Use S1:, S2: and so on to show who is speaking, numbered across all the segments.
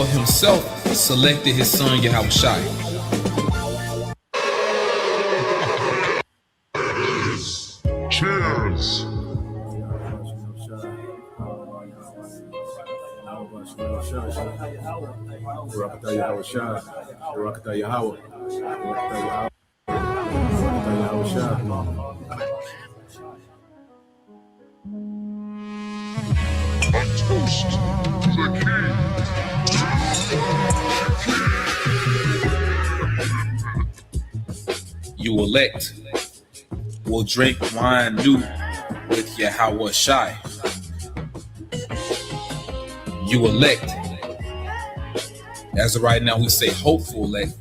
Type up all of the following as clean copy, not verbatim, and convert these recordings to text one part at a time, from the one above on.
S1: himself selected his son Yahushua.
S2: Cheers. A toast to the king.
S1: You elect will drink wine new with Yahushua. You elect. As of right now, we say hopeful elect.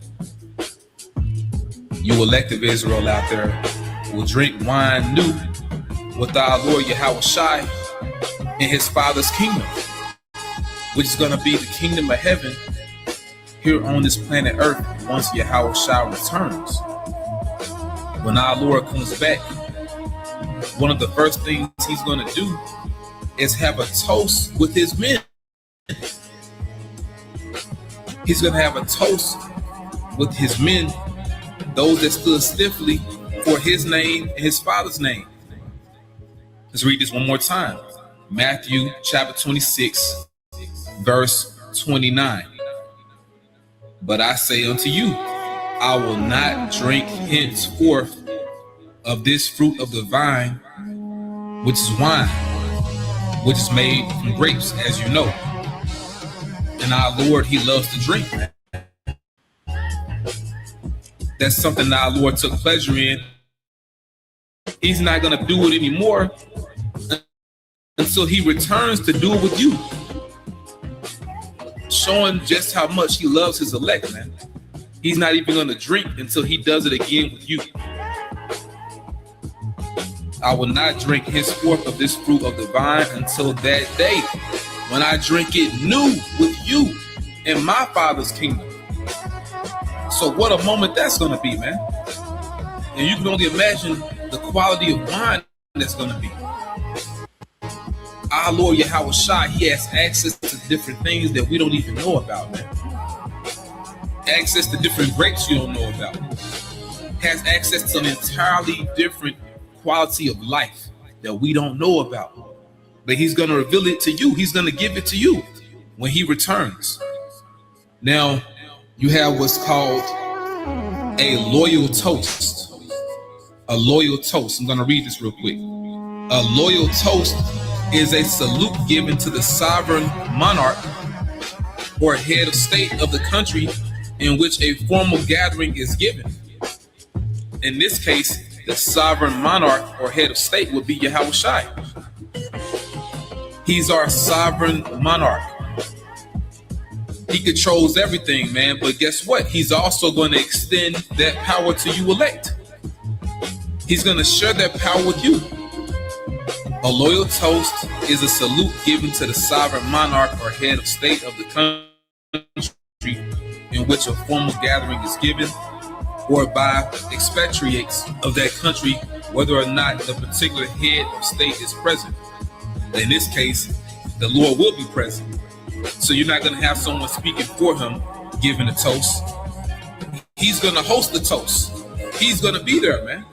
S1: You elect of Israel out there will drink wine new with our Lord Yahushua in his Father's kingdom, which is going to be the kingdom of heaven here on this planet Earth once Yahushua returns. When our Lord comes back, one of the first things he's going to do is have a toast with his men. He's going to have a toast with his men, those that stood stiffly for his name and his Father's name. Let's read this one more time. Matthew chapter 26, verse 29. But I say unto you, I will not drink henceforth of this fruit of the vine, which is wine, which is made from grapes, as you know. And our Lord, he loves to drink. That's something that our Lord took pleasure in. He's not going to do it anymore until he returns to do it with you. Showing just how much he loves his elect, man. He's not even going to drink until he does it again with you. I will not drink henceforth of this fruit of the vine until that day when I drink it new with you in my Father's kingdom. So what a moment that's going to be, man. And you can only imagine the quality of wine that's going to be. Our Lord Yahushua, he has access to different things that we don't even know about, man. Access to different grapes you don't know about. Has access to an entirely different quality of life that we don't know about. But he's going to reveal it to you. He's going to give it to you when he returns. Now, you have what's called a loyal toast. A loyal toast. I'm going to read this real quick. A loyal toast is a salute given to the sovereign monarch or head of state of the country in which a formal gathering is given. In this case, the sovereign monarch or head of state would be Yahushua. He's our sovereign monarch. He controls everything, man. But guess what? He's also going to extend that power to you elect. He's going to share that power with you. A loyal toast is a salute given to the sovereign monarch or head of state of the country in which a formal gathering is given, or by expatriates of that country, whether or not the particular head of state is present. In this case, the Lord will be present. So you're not going to have someone speaking for him giving a toast. He's going to host the toast. He's going to be there, man.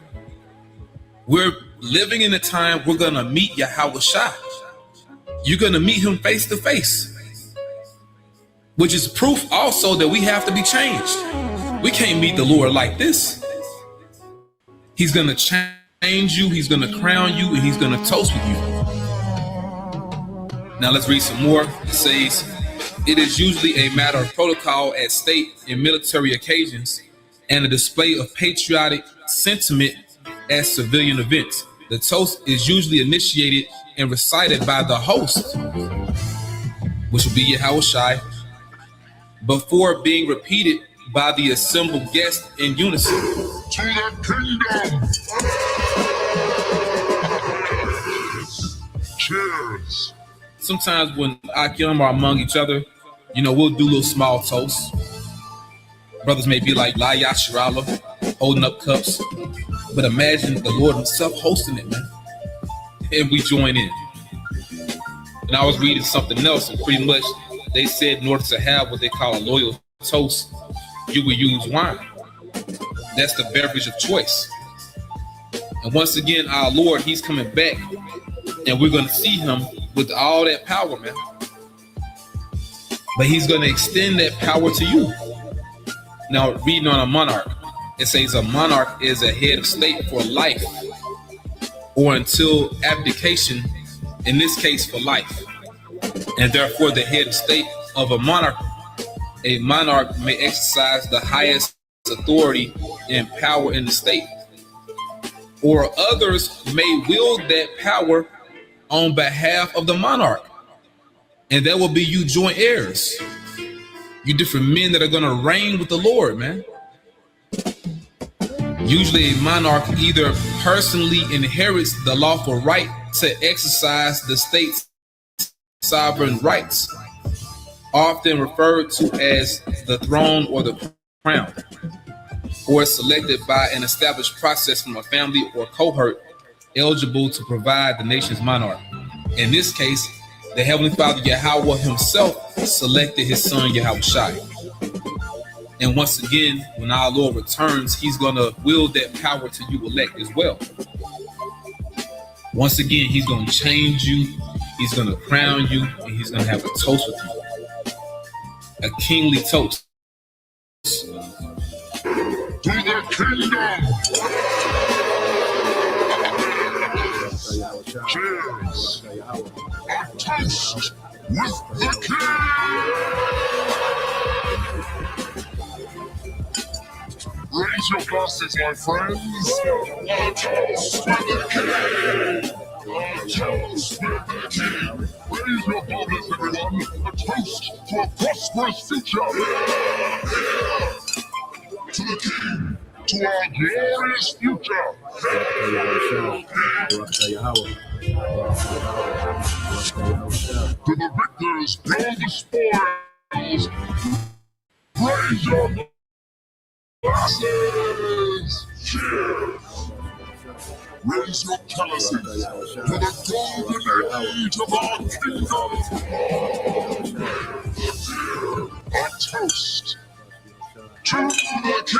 S1: We're living in a time we're going to meet Yahushua. You're going to meet him face to face, which is proof also that we have to be changed. We can't meet the Lord like this. He's going to change you. He's going to crown you, and he's going to toast with you. Now let's read some more. It says, it is usually a matter of protocol at state and military occasions and a display of patriotic sentiment at civilian events. The toast is usually initiated and recited by the host, which will be Yahushua, before being repeated by the assembled guests in unison.
S2: To the kingdom. Cheers.
S1: Sometimes when Akim are among each other, we'll do little small toasts. Brothers may be like La Yashirala, holding up cups. But imagine the Lord himself hosting it, man. And we join in. And I was reading something else, and pretty much they said in order to have what they call a loyal toast, you would use wine. That's the beverage of choice. And once again, our Lord, He's coming back, and we're going to see Him with all that power, man. But He's going to extend that power to you. Now, reading on a monarch, it says a monarch is a head of state for life or until abdication, in this case for life. And therefore, the head of state of a monarch may exercise the highest authority and power in the state, or others may wield that power on behalf of the monarch, and that will be you joint heirs, you different men that are going to reign with the Lord, man. Usually a monarch either personally inherits the lawful right to exercise the state's sovereign rights, often referred to as the throne or the crown, or is selected by an established process from a family or cohort eligible to provide the nation's monarch. In this case, the Heavenly Father Yahweh Himself selected His Son Yahushua. And once again, when our Lord returns, He's going to wield that power to you elect as well. Once again, He's going to change you, He's going to crown you, and He's going to have a toast with you. A kingly toast.
S2: To the kingdom! Cheers! A toast with the king! Raise your glasses, my friends. A toast with the king! A toast with the king! Raise your glasses, everyone. A toast to a prosperous future! To the king! To our glorious future! To the victors, blow the spoils! Raise your glasses! Cheers! Raise your chalices to the golden age of our kingdom! A toast to the king!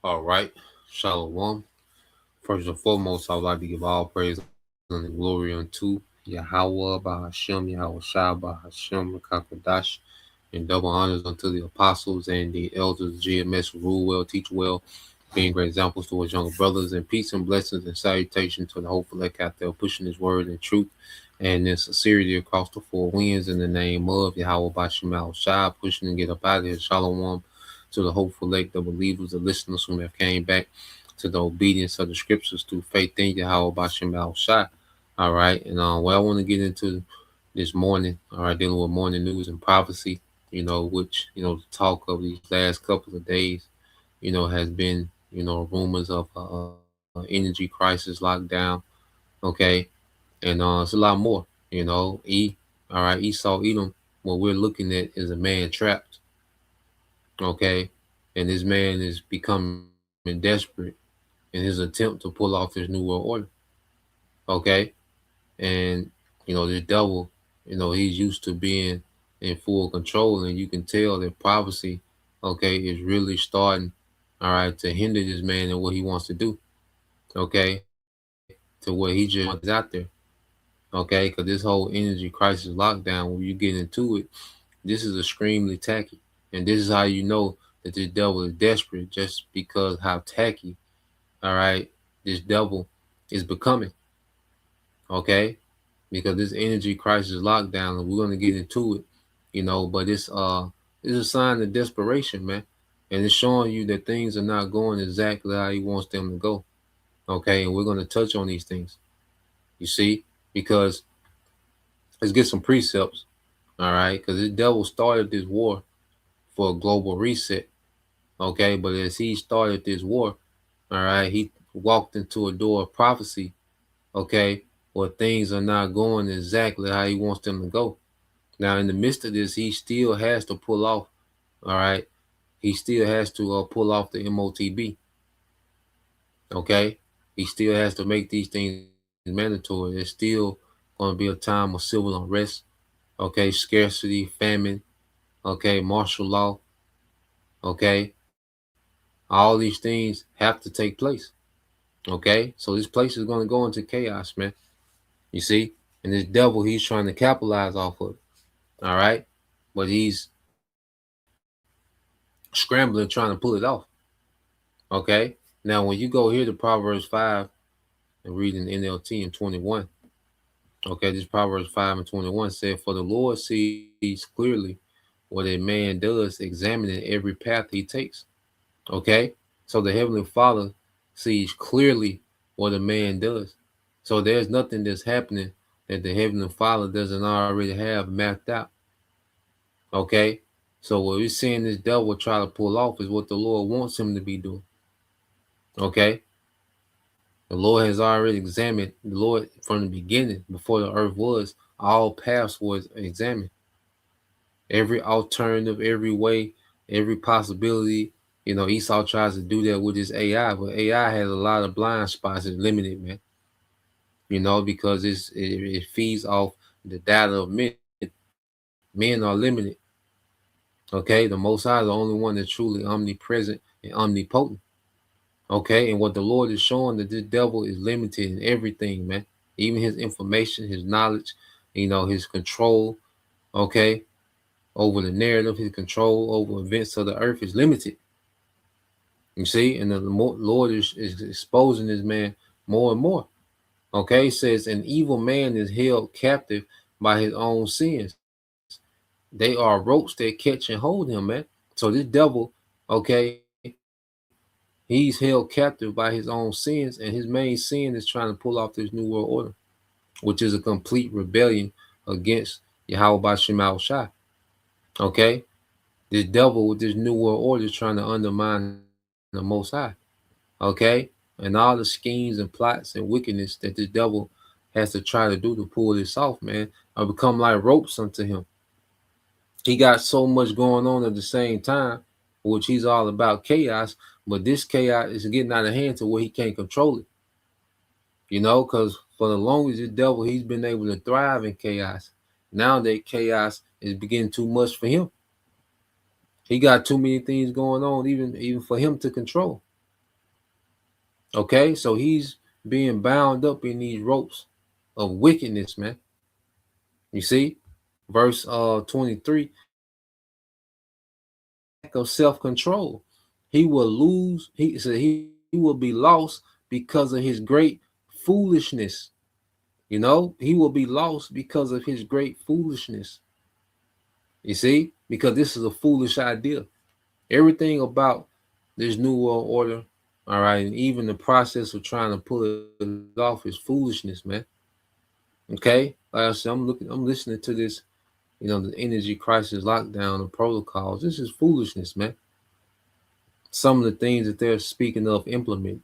S3: All right, Shalom. First and foremost, I would like to give all praise and glory unto Yahweh, Bahashem, Yahweh Shah, Bahashem, Kakadash, and double honors unto the apostles and the elders, GMS, who rule well, teach well, being great examples to his younger brothers, and peace and blessings and salutation to the hopeful elect out there pushing his word and truth and in sincerity across the four winds in the name of Yahweh Bahashem, Yahweh Shah, pushing to get up out of here. Shalom to the hopeful elect, the believers, the listeners who have came back to the obedience of the scriptures through faith in Yahweh Bashem Yahweh Shai. All right. And what I want to get into this morning, all right, dealing with morning news and prophecy, which, the talk of these last couple of days, has been, rumors of energy crisis, lockdown. Okay. And it's a lot more, all right, Esau, Edom, what we're looking at is a man trapped. Okay. And this man is becoming desperate in his attempt to pull off this new world order. Okay. And, this devil, he's used to being in full control, and you can tell that prophecy, okay, is really starting, all right, to hinder this man in what he wants to do. Okay. To what he just wants out there. Okay. Because this whole energy crisis lockdown, when you get into it, this is extremely tacky. And this is how you know that this devil is desperate, just because how tacky, all right, this devil is becoming. Okay. Because this energy crisis lockdown, and we're going to get into it, but it's a sign of desperation, man. And it's showing you that things are not going exactly how he wants them to go. Okay. And we're going to touch on these things, you see, because let's get some precepts. All right. Because this devil started this war for a global reset. Okay. But as he started this war, all right, he walked into a door of prophecy, okay, where things are not going exactly how he wants them to go. Now, in the midst of this, he still has to pull off, all right? He still has to pull off the MOTB, okay? He still has to make these things mandatory. There's still going to be a time of civil unrest, okay? Scarcity, famine, okay? Martial law, okay? All these things have to take place, okay? So this place is going to go into chaos, man. You see? And this devil, he's trying to capitalize off of it, all right? But he's scrambling trying to pull it off. Okay. Now, when you go here to Proverbs 5 and read in NLT in 21, okay, this Proverbs 5 and 21 said, "For the Lord sees clearly what a man does, examining every path he takes." Okay. So the Heavenly Father sees clearly what a man does. So there's nothing that's happening that the Heavenly Father doesn't already have mapped out. Okay. So what we're seeing this devil try to pull off is what the Lord wants him to be doing. Okay. The Lord has already examined, the Lord from the beginning, before the earth was, all paths was examined. Every alternative, every way, every possibility. You know, Esau tries to do that with his AI, but AI has a lot of blind spots. It's limited, man. You know, because it feeds off the data of men. Men are limited. Okay, the Most High is the only one that's truly omnipresent and omnipotent. Okay, and what the Lord is showing that this devil is limited in everything, man. Even his information, his knowledge, you know, his control, okay, over the narrative, his control over events of the earth is limited. You see, and the Lord is exposing this man more and more. Okay, it says an evil man is held captive by his own sins. They are ropes that catch and hold him, man. So this devil, okay, he's held captive by his own sins, and his main sin is trying to pull off this new world order, which is a complete rebellion against Yahweh Bashim Shai. Okay, this devil with this new world order is trying to undermine the Most High. Okay, and all the schemes and plots and wickedness that this devil has to try to do to pull this off, man, are become like ropes unto him. He got so much going on at the same time, which he's all about chaos, but this chaos is getting out of hand to where he can't control it. You know, because for the longest, the devil, he's been able to thrive in chaos. Now that chaos is beginning too much for him. He got too many things going on, even for him to control. Okay, so he's being bound up in these ropes of wickedness, man. You see, verse 23, lack of self-control. He will lose, he said he will be lost because of his great foolishness. You know, he will be lost because of his great foolishness. You see, because this is a foolish idea. Everything about this new world order, all right, and even the process of trying to pull it off is foolishness, man. Okay, like I said, I'm listening to this, you know, the energy crisis lockdown and protocols. This is foolishness, man. Some of the things that they're speaking of implement,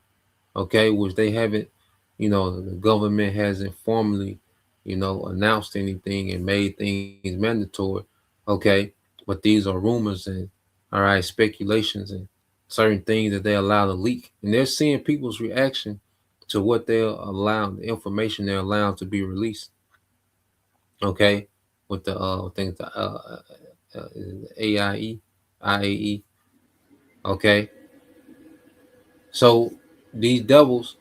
S3: okay, which they haven't, you know, the government hasn't formally, you know, announced anything and made things mandatory, okay, but these are rumors and, all right, speculations and certain things that they allow to leak, and they're seeing people's reaction to what they're allowed, the information they're allowed to be released, okay, with the things, the AIE, IAE, okay. So these devils,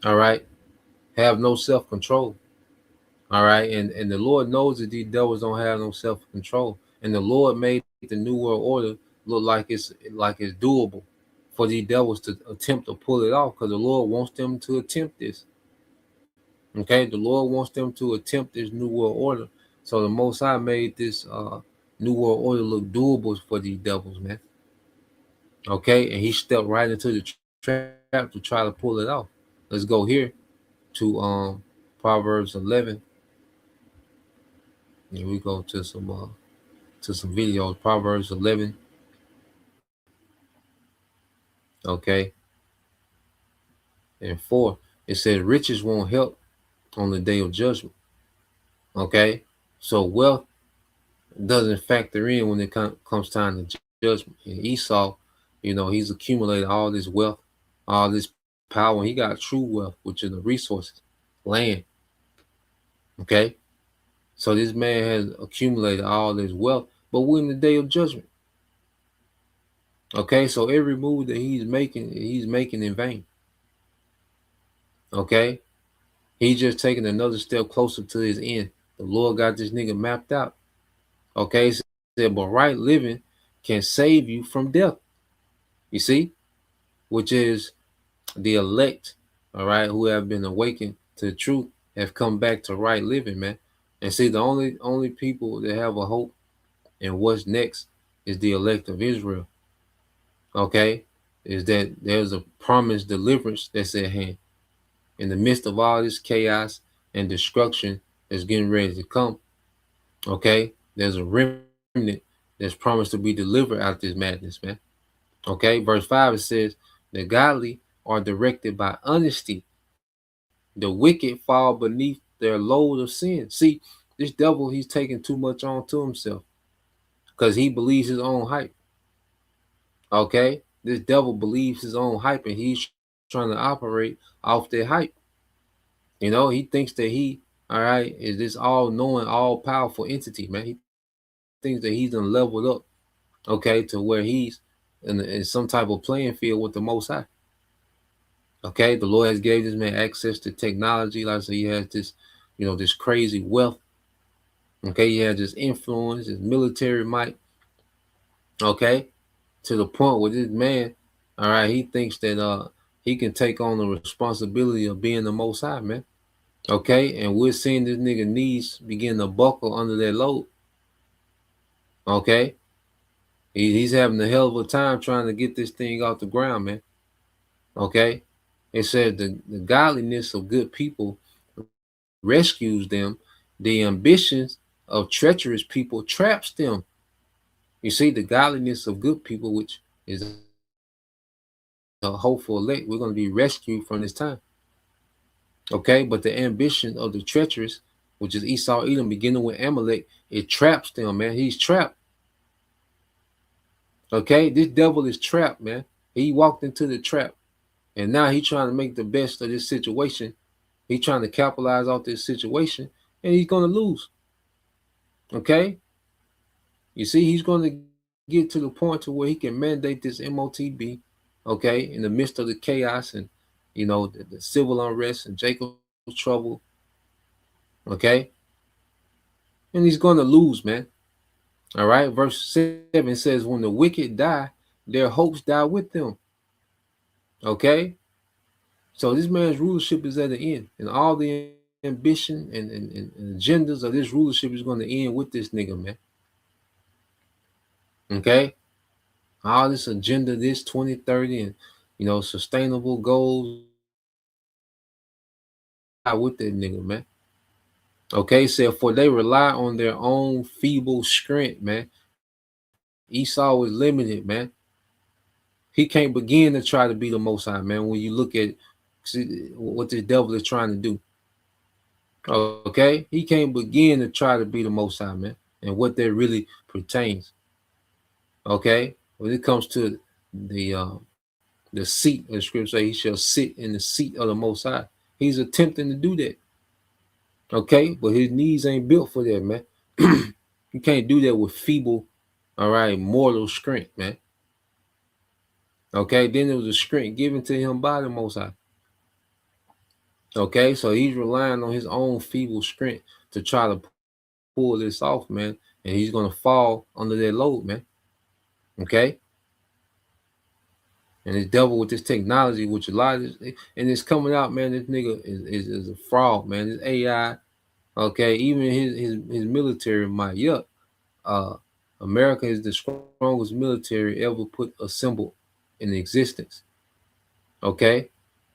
S3: all right, have no self-control. All right. And the Lord knows that these devils don't have no self-control. And the Lord made the New World Order look like it's doable for these devils to attempt to pull it off, because the Lord wants them to attempt this. Okay, the Lord wants them to attempt this New World Order. So the Most High made this New World Order look doable for these devils, man. Okay, and he stepped right into the trap to try to pull it off. Let's go here to Proverbs 11. And we go to some videos. Proverbs 11. Okay, and 4, it says riches won't help on the day of judgment. Okay, so wealth doesn't factor in when it comes time to judgment. And Esau, he's accumulated all this wealth, all this power, and he got true wealth, which is the resources, land. Okay, so this man has accumulated all this wealth, but we're in the day of judgment. Okay, so every move that he's making in vain. Okay, he's just taking another step closer to his end. The Lord got this nigga mapped out. Okay, so said, but right living can save you from death. You see, which is the elect, all right, who have been awakened to the truth, have come back to right living, man. And see, the only people that have a hope and what's next is the elect of Israel. Okay, is that there's a promised deliverance that's at hand in the midst of all this chaos and destruction that's getting ready to come. Okay, there's a remnant that's promised to be delivered out of this madness, man. Okay, verse 5, it says, the godly are directed by honesty. The wicked fall beneath their load of sin. See, this devil, he's taking too much on to himself because he believes his own hype. Okay, this devil believes his own hype, and he's trying to operate off that hype. He thinks that he, all right, is this all-knowing, all-powerful entity, man. He thinks that he's done leveled up, okay, to where he's in some type of playing field with the Most High. Okay, the Lord has gave this man access to technology. Like I said, he has this, this crazy wealth. Okay, he has this influence, his military might. Okay, to the point where this man, all right, he thinks that he can take on the responsibility of being the Most High, man. Okay, and we're seeing this nigga knees begin to buckle under that load. Okay, he's having a hell of a time trying to get this thing off the ground, man. Okay, it said the godliness of good people rescues them. The ambitions of treacherous people traps them. You see, the godliness of good people, which is a hopeful elect, we're going to be rescued from this time. Okay, but the ambition of the treacherous, which is Esau, Edom, beginning with Amalek, it traps them, man. He's trapped. Okay, this devil is trapped, man. He walked into the trap, and now he's trying to make the best of this situation. He's trying to capitalize off this situation, and he's going to lose. Okay, you see, he's going to get to the point to where he can mandate this MOTB, okay, in the midst of the chaos and, the civil unrest and Jacob's trouble, okay, and he's going to lose, man. All right, verse 7 says, when the wicked die, their hopes die with them. Okay, so this man's rulership is at the end, and all the ambition and agendas of this rulership is going to end with this nigga, man. Okay, all this agenda, this 2030, and sustainable goals with that nigga, man. Okay, so for they rely on their own feeble strength, man. Esau is limited, man. He can't begin to try to be the Most High, man. When you look at what this devil is trying to do, okay, he can't begin to try to be the Most High, man, and what that really pertains. Okay, when it comes to the seat of the scripture, he shall sit in the seat of the Most High. He's attempting to do that. Okay, but his knees ain't built for that, man. You can't do that with feeble, all right, mortal strength, man. Okay, then there was a strength given to him by the Most High. Okay, so he's relying on his own feeble strength to try to pull this off, man, and he's gonna fall under that load, man. Okay, and this devil with this technology, which a lot of this, and it's coming out, man. This nigga is a fraud, man. This AI, okay, even his military might, yup. America is the strongest military ever put assembled in existence. Okay,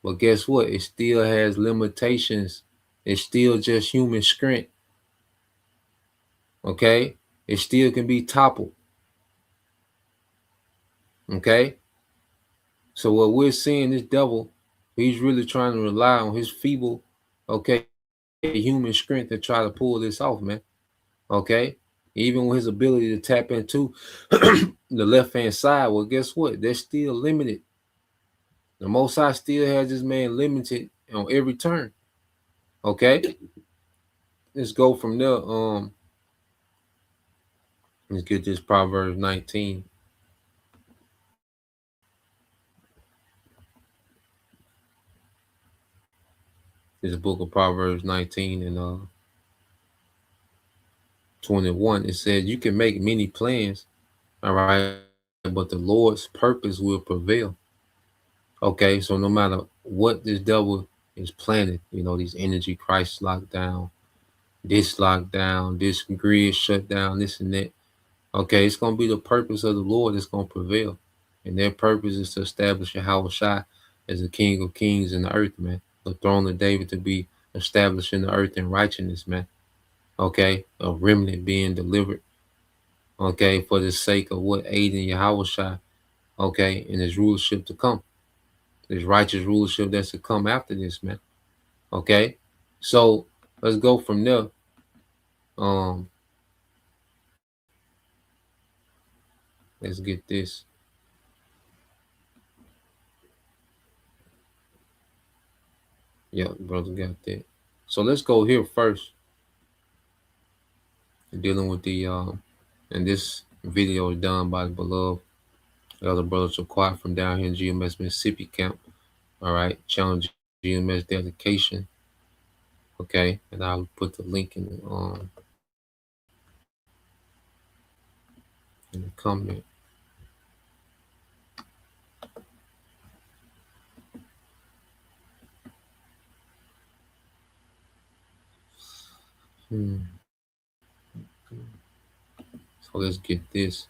S3: but guess what? It still has limitations. It's still just human strength. Okay, it still can be toppled. Okay, so what we're seeing, this devil, He's really trying to rely on his feeble, okay, human strength to try to pull this off, man. Okay. Even with his ability to tap into the left-hand side, well, guess what? They're still limited. The Most High still has this man limited on every turn. Okay. Let's go from there. Let's get this Proverbs 19. This book of Proverbs 19 and 21. It says you can make many plans, all right, but the Lord's purpose will prevail. Okay, so no matter what this devil is planning, you know, these energy crisis lockdown, this lockdown, this grid shut down, this and that. Okay, it's gonna be the purpose of the Lord that's gonna prevail. And their purpose is to establish Yahweh Shai as the King of Kings in the earth, man. The throne of David to be established in the earth in righteousness, man. Okay, a remnant being delivered. Okay, for the sake of what aiding Yahweh Shai, okay, and his rulership to come. This righteous rulership that's to come after this, man. Okay, so let's go from there. Let's get this. Yeah, brother got that. So let's go here first. Dealing with the and this video is done by the beloved Elder Brother Jaquat from down here in GMS Mississippi camp. All right, challenge GMS dedication. Okay, and I'll put the link in the comment. So let's get this.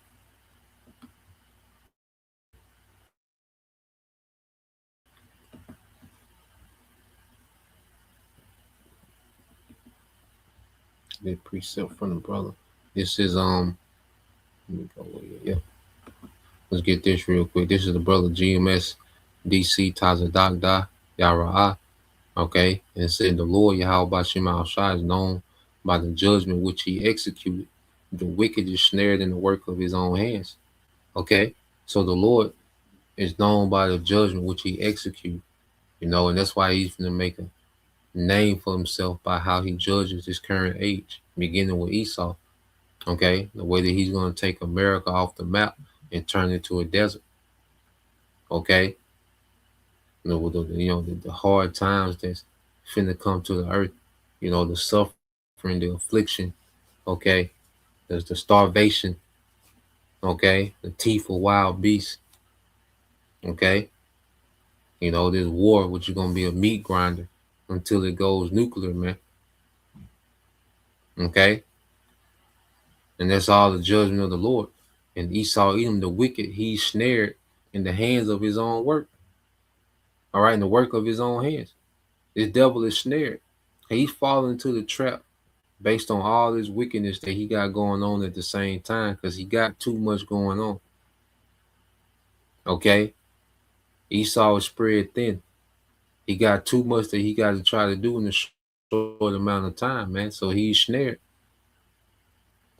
S3: The precept from the brother. This is let me go with it. Yeah. Let's get this real quick. This is the brother GMS DC Tazadagda Yara'ah. Okay. And it said the Lord Yahweh Bashim Al Shai is known by the judgment which he executed. The wicked is snared in the work of his own hands. Okay. So the Lord is known by the judgment which he executed. You know, and that's why he's going to make a name for himself by how he judges his current age, beginning with Esau. Okay, the way that he's going to take America off the map and turn it to a desert. Okay, the hard times that's finna come to the earth. You know, the suffering, the affliction. Okay, there's the starvation. Okay, the teeth of wild beasts. Okay, you know, this war, which is going to be a meat grinder until it goes nuclear, man. Okay. And that's all the judgment of the Lord. And Esau, Edom, the wicked, he's snared in the hands of his own work. All right, in the work of his own hands. This devil is snared. He's falling into the trap based on all this wickedness that he got going on at the same time because he got too much going on. Okay? Esau is spread thin. He got too much that he got to try to do in a short amount of time, man. So he's snared.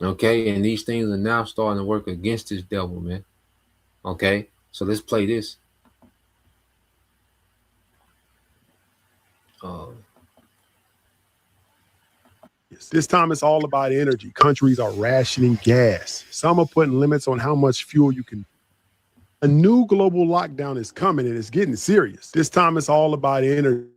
S3: Okay, and these things are now starting to work against this devil, man. Okay, so let's play this.
S4: This time it's all about energy. Countries are rationing gas. Some are putting limits on how much fuel you can. A new global lockdown is coming and it's getting serious. This time it's all about energy.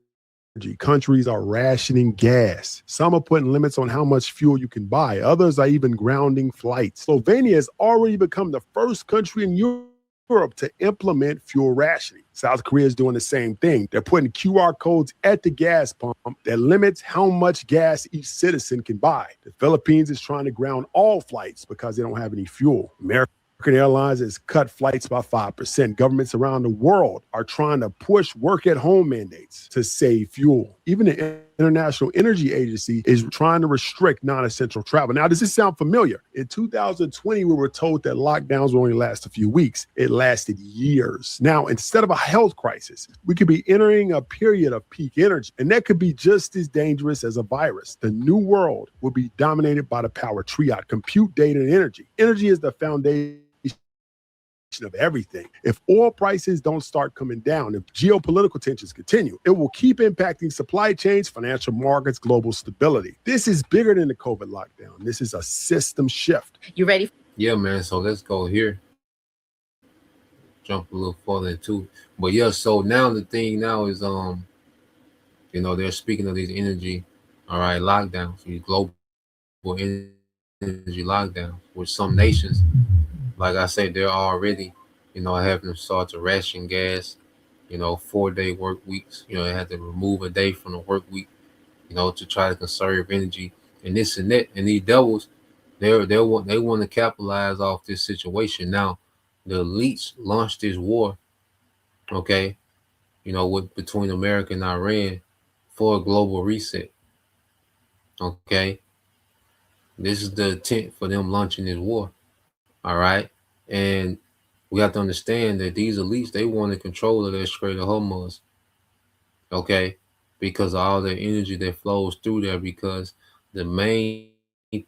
S4: Countries are rationing gas. Some are putting limits on how much fuel you can buy. Others are even grounding flights. Slovenia has already become the first country in Europe to implement fuel rationing. South Korea is doing the same thing. They're putting QR codes at the gas pump that limits how much gas each citizen can buy. The Philippines is trying to ground all flights because they don't have any fuel. American Airlines has cut flights by 5%. Governments around the world are trying to push work-at-home mandates to save fuel. Even the International Energy Agency is trying to restrict non-essential travel. Now, does this sound familiar? In 2020, we were told that lockdowns would only last a few weeks. It lasted years. Now, instead of a health crisis, we could be entering a period of peak energy, and that could be just as dangerous as a virus. The new world will be dominated by the power triad: compute, data, and energy. Energy is the foundation of everything. If oil prices don't start coming down, if geopolitical tensions continue, it will keep impacting supply chains, financial markets, global stability. This is bigger than the COVID lockdown. This is a system shift.
S5: You ready?
S3: Yeah, man. So let's go here. Jump a little further into. But yeah, so now the thing now is they're speaking of these energy, all right, lockdowns, these global energy lockdowns, with some nations, like I said, they're already, having them start to ration gas, 4-day work weeks. They have to remove a day from the work week, to try to conserve energy and this and that. And these devils, they want to capitalize off this situation. Now, the elites launched this war, okay, between America and Iran for a global reset. Okay. This is the intent for them launching this war. All right. And we have to understand that these elites, they want to control of that Strait of Hormuz. Okay. Because of all the energy that flows through there, because the main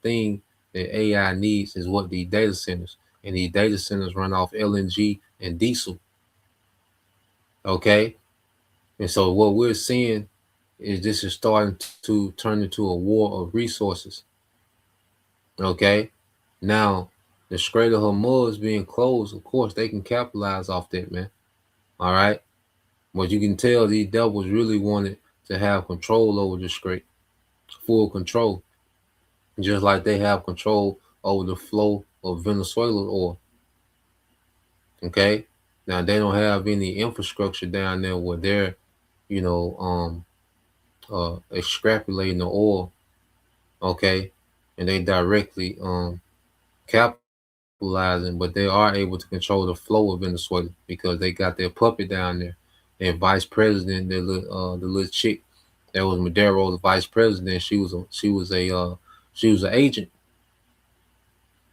S3: thing that AI needs is what these data centers. And these data centers run off LNG and diesel. Okay. And so what we're seeing is this is starting to turn into a war of resources. Okay. Now, the Strait of Hormuz being closed, of course, they can capitalize off that, man. All right. But you can tell these devils really wanted to have control over the strait, full control, just like they have control over the flow of Venezuela oil. Okay. Now, they don't have any infrastructure down there where they're, extrapolating the oil. Okay. And they directly capitalizing, but they are able to control the flow of Venezuela because they got their puppet down there. Their vice president, the little chick that was Maduro, the vice president, she was an agent.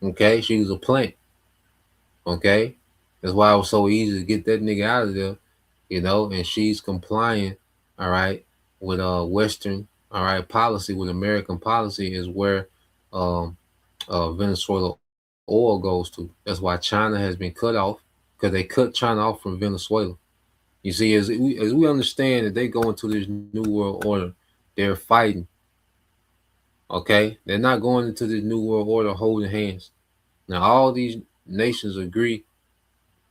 S3: Okay, she was a plant. Okay, that's why it was so easy to get that nigga out of there, and she's complying, all right, with Western, all right, policy, with American policy is where Venezuela oil goes to. That's why China has been cut off, because they cut China off from Venezuela. You see, as we understand that they go into this new world order, they're fighting. Okay, they're not going into this new world order holding hands. Now, all these nations agree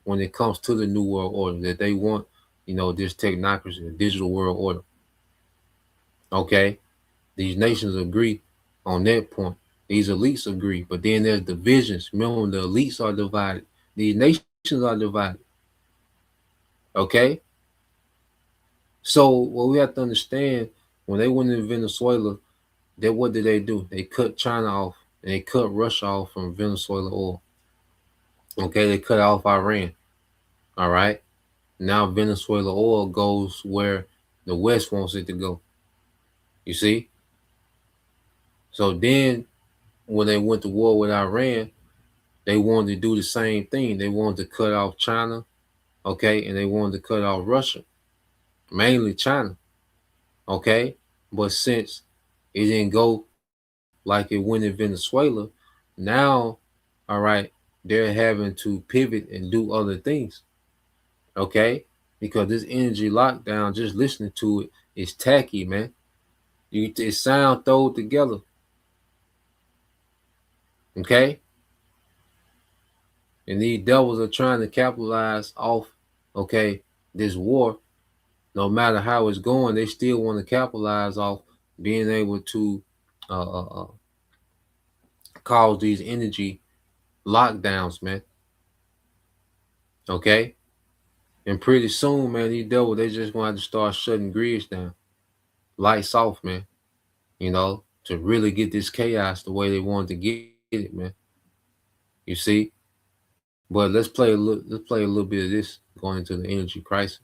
S3: when it comes to the new world order that they want, this technocracy, the digital world order. Okay, these nations agree on that point. These elites agree, but then there's divisions. Remember, the elites are divided. These nations are divided. Okay? So what we have to understand, when they went in Venezuela, what did they do? They cut China off, and they cut Russia off from Venezuela oil. Okay, they cut off Iran. All right? Now Venezuela oil goes where the West wants it to go. You see? So then, when they went to war with Iran, they wanted to do the same thing. They wanted to cut off China, okay, and they wanted to cut off Russia, mainly China, okay? But since it didn't go like it went in Venezuela, now, all right, they're having to pivot and do other things, okay? Because this energy lockdown, just listening to it, is tacky, man. It sound thrown together. Okay? And these devils are trying to capitalize off, okay, this war. No matter how it's going, they still want to capitalize off being able to cause these energy lockdowns, man. Okay? And pretty soon, man, these devils, they just going to have to start shutting grids down. Lights off, man. To really get this chaos the way they wanted to get it, man. You see? But let's play a little bit of this going into the energy crisis.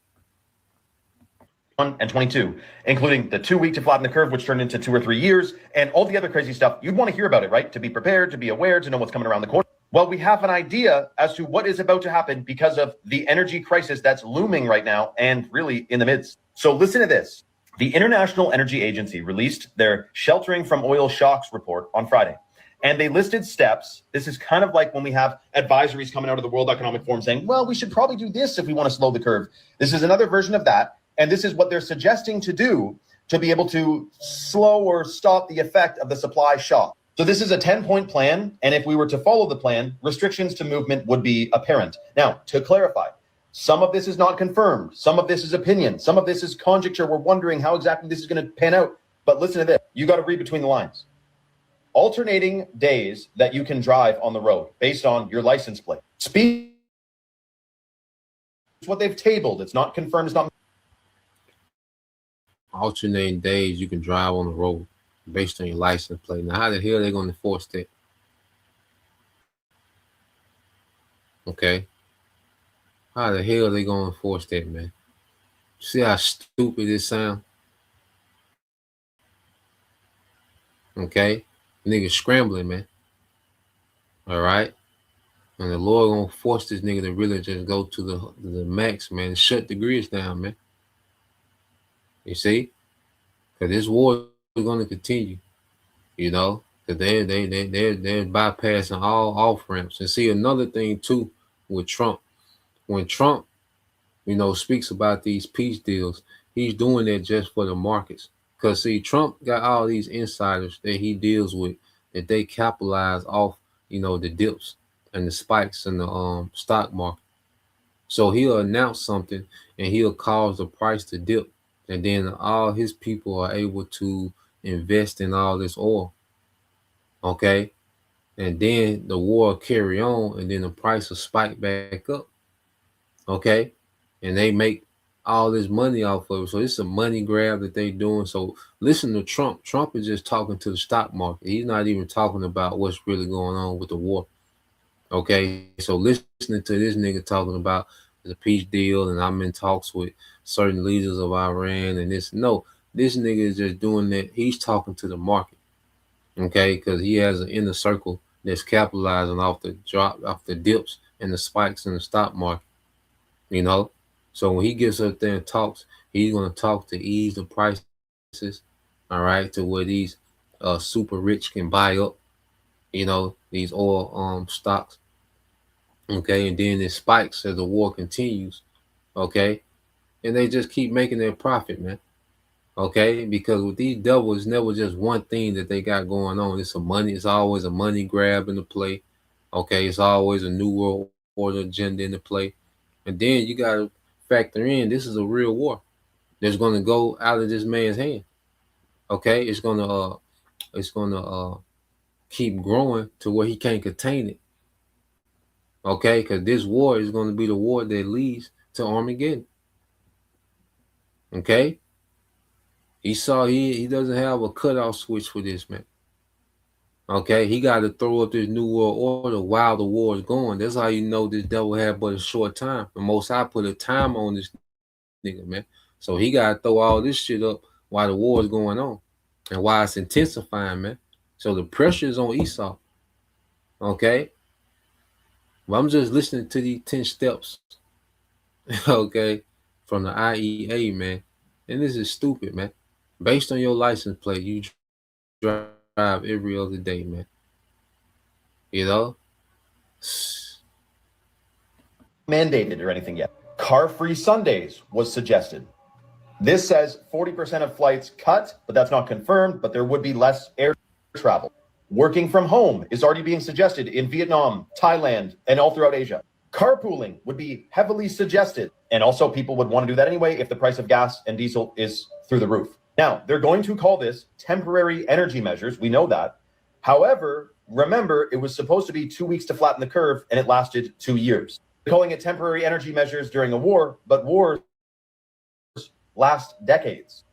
S5: and 22, including the 2 week to flatten the curve, which turned into 2 or 3 years, and all the other crazy stuff. You'd want to hear about it, right? To be prepared, to be aware, to know what's coming around the corner. Well, we have an idea as to what is about to happen because of the energy crisis that's looming right now and really in the midst. So listen to this. The International Energy Agency released their Sheltering from Oil Shocks report on Friday. And they listed steps. This is kind of like when we have advisories coming out of the World Economic Forum saying, well, we should probably do this if we want to slow the curve. This is another version of that. And this is what they're suggesting to do to be able to slow or stop the effect of the supply shock. So this is a 10-point plan. And if we were to follow the plan, restrictions to movement would be apparent. Now, to clarify, some of this is not confirmed. Some of this is opinion. Some of this is conjecture. We're wondering how exactly this is going to pan out. But listen to this. You got to read between the lines. Alternating days that you can drive on the road based on your license plate. Speed. It's what they've tabled. It's not confirmed. It's not.
S3: Alternating days you can drive on the road based on your license plate. Now, how the hell are they going to enforce that? Okay. How the hell are they going to enforce that, man? See how stupid it sounds? Okay. Nigga scrambling, man. All right. And the Lord gonna force this nigga to really just go to the max, man, and shut the grids down, man. You see? Because this war is gonna continue, you know, because they're bypassing all off ramps. And see another thing too with Trump. When Trump, you know, speaks about these peace deals, he's doing that just for the markets. Because see, Trump got all these insiders that he deals with that they capitalize off, you know, the dips and the spikes in the stock market. So he'll announce something and he'll cause the price to dip. And then all his people are able to invest in all this oil. Okay. And then the war will carry on and then the price will spike back up. Okay. And they make all this money off of it. So it's a money grab that they're doing. So listen to Trump. Trump is just talking to the stock market. He's not even talking about what's really going on with the war. Okay. So listening to this nigga talking about the peace deal and I'm in talks with certain leaders of Iran and this. No, this nigga is just doing that. He's talking to the market. Okay. Because he has an inner circle that's capitalizing off the drop, off the dips and the spikes in the stock market. You know? So when he gets up there and talks, he's going to talk to ease the prices, all right, to where these super rich can buy up, you know, these oil stocks. Okay. And then it spikes as the war continues. Okay. And they just keep making their profit, man. Okay. Because with these devils, it's never just one thing that they got going on. It's always a money grab in the play. Okay. It's always a new world order agenda in the play. And then you got to factor in, this is a real war that's going to go out of this man's hand. Okay. It's going to keep growing to where he can't contain it. Okay, because this war is going to be the war that leads to Armageddon. Okay, he doesn't have a cutoff switch for this, man. Okay, he got to throw up this new world order while the war is going. That's how you know this devil had but a short time. The Most High put a time on this nigga, man. So he got to throw all this shit up while the war is going on and while it's intensifying, man. So the pressure is on Esau. Okay. Well, I'm just listening to these 10 steps, okay, from the IEA, man. And this is stupid, man. Based on your license plate, you drive every other day, man. You know?
S5: Mandated or anything yet. Car-free Sundays was suggested. This says 40% of flights cut, but that's not confirmed, but there would be less air travel. Working from home is already being suggested in Vietnam, Thailand, and all throughout Asia. Carpooling would be heavily suggested. And also people would want to do that anyway if the price of gas and diesel is through the roof. Now, they're going to call this temporary energy measures. We know that. However, remember, it was supposed to be 2 weeks to flatten the curve, and it lasted 2 years. They're calling it temporary energy measures during a war, but wars last decades.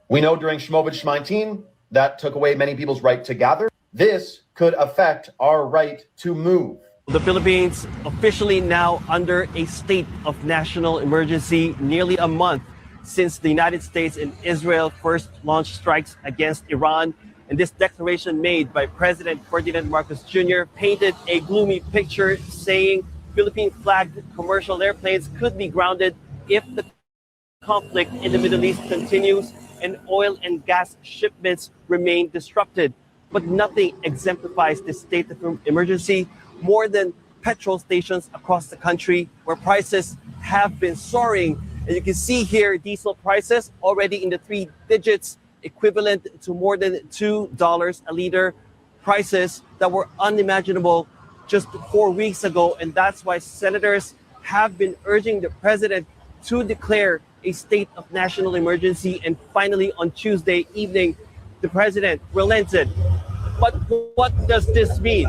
S5: We know during Shmovid Shmaitin, that took away many people's right to gather. This could affect our right to move.
S6: The Philippines officially now under a state of national emergency, nearly a month since the United States and Israel first launched strikes against Iran. And this declaration made by President Ferdinand Marcos Jr. painted a gloomy picture, saying Philippine-flagged commercial airplanes could be grounded if the conflict in the Middle East continues and oil and gas shipments remain disrupted. But nothing exemplifies this state of emergency more than petrol stations across the country where prices have been soaring. And you can see here diesel prices already in the 3 digits, equivalent to more than $2 a liter, prices that were unimaginable just 4 weeks ago. And that's why senators have been urging the president to declare a state of national emergency. And finally, on Tuesday evening, the president relented. But what does this mean?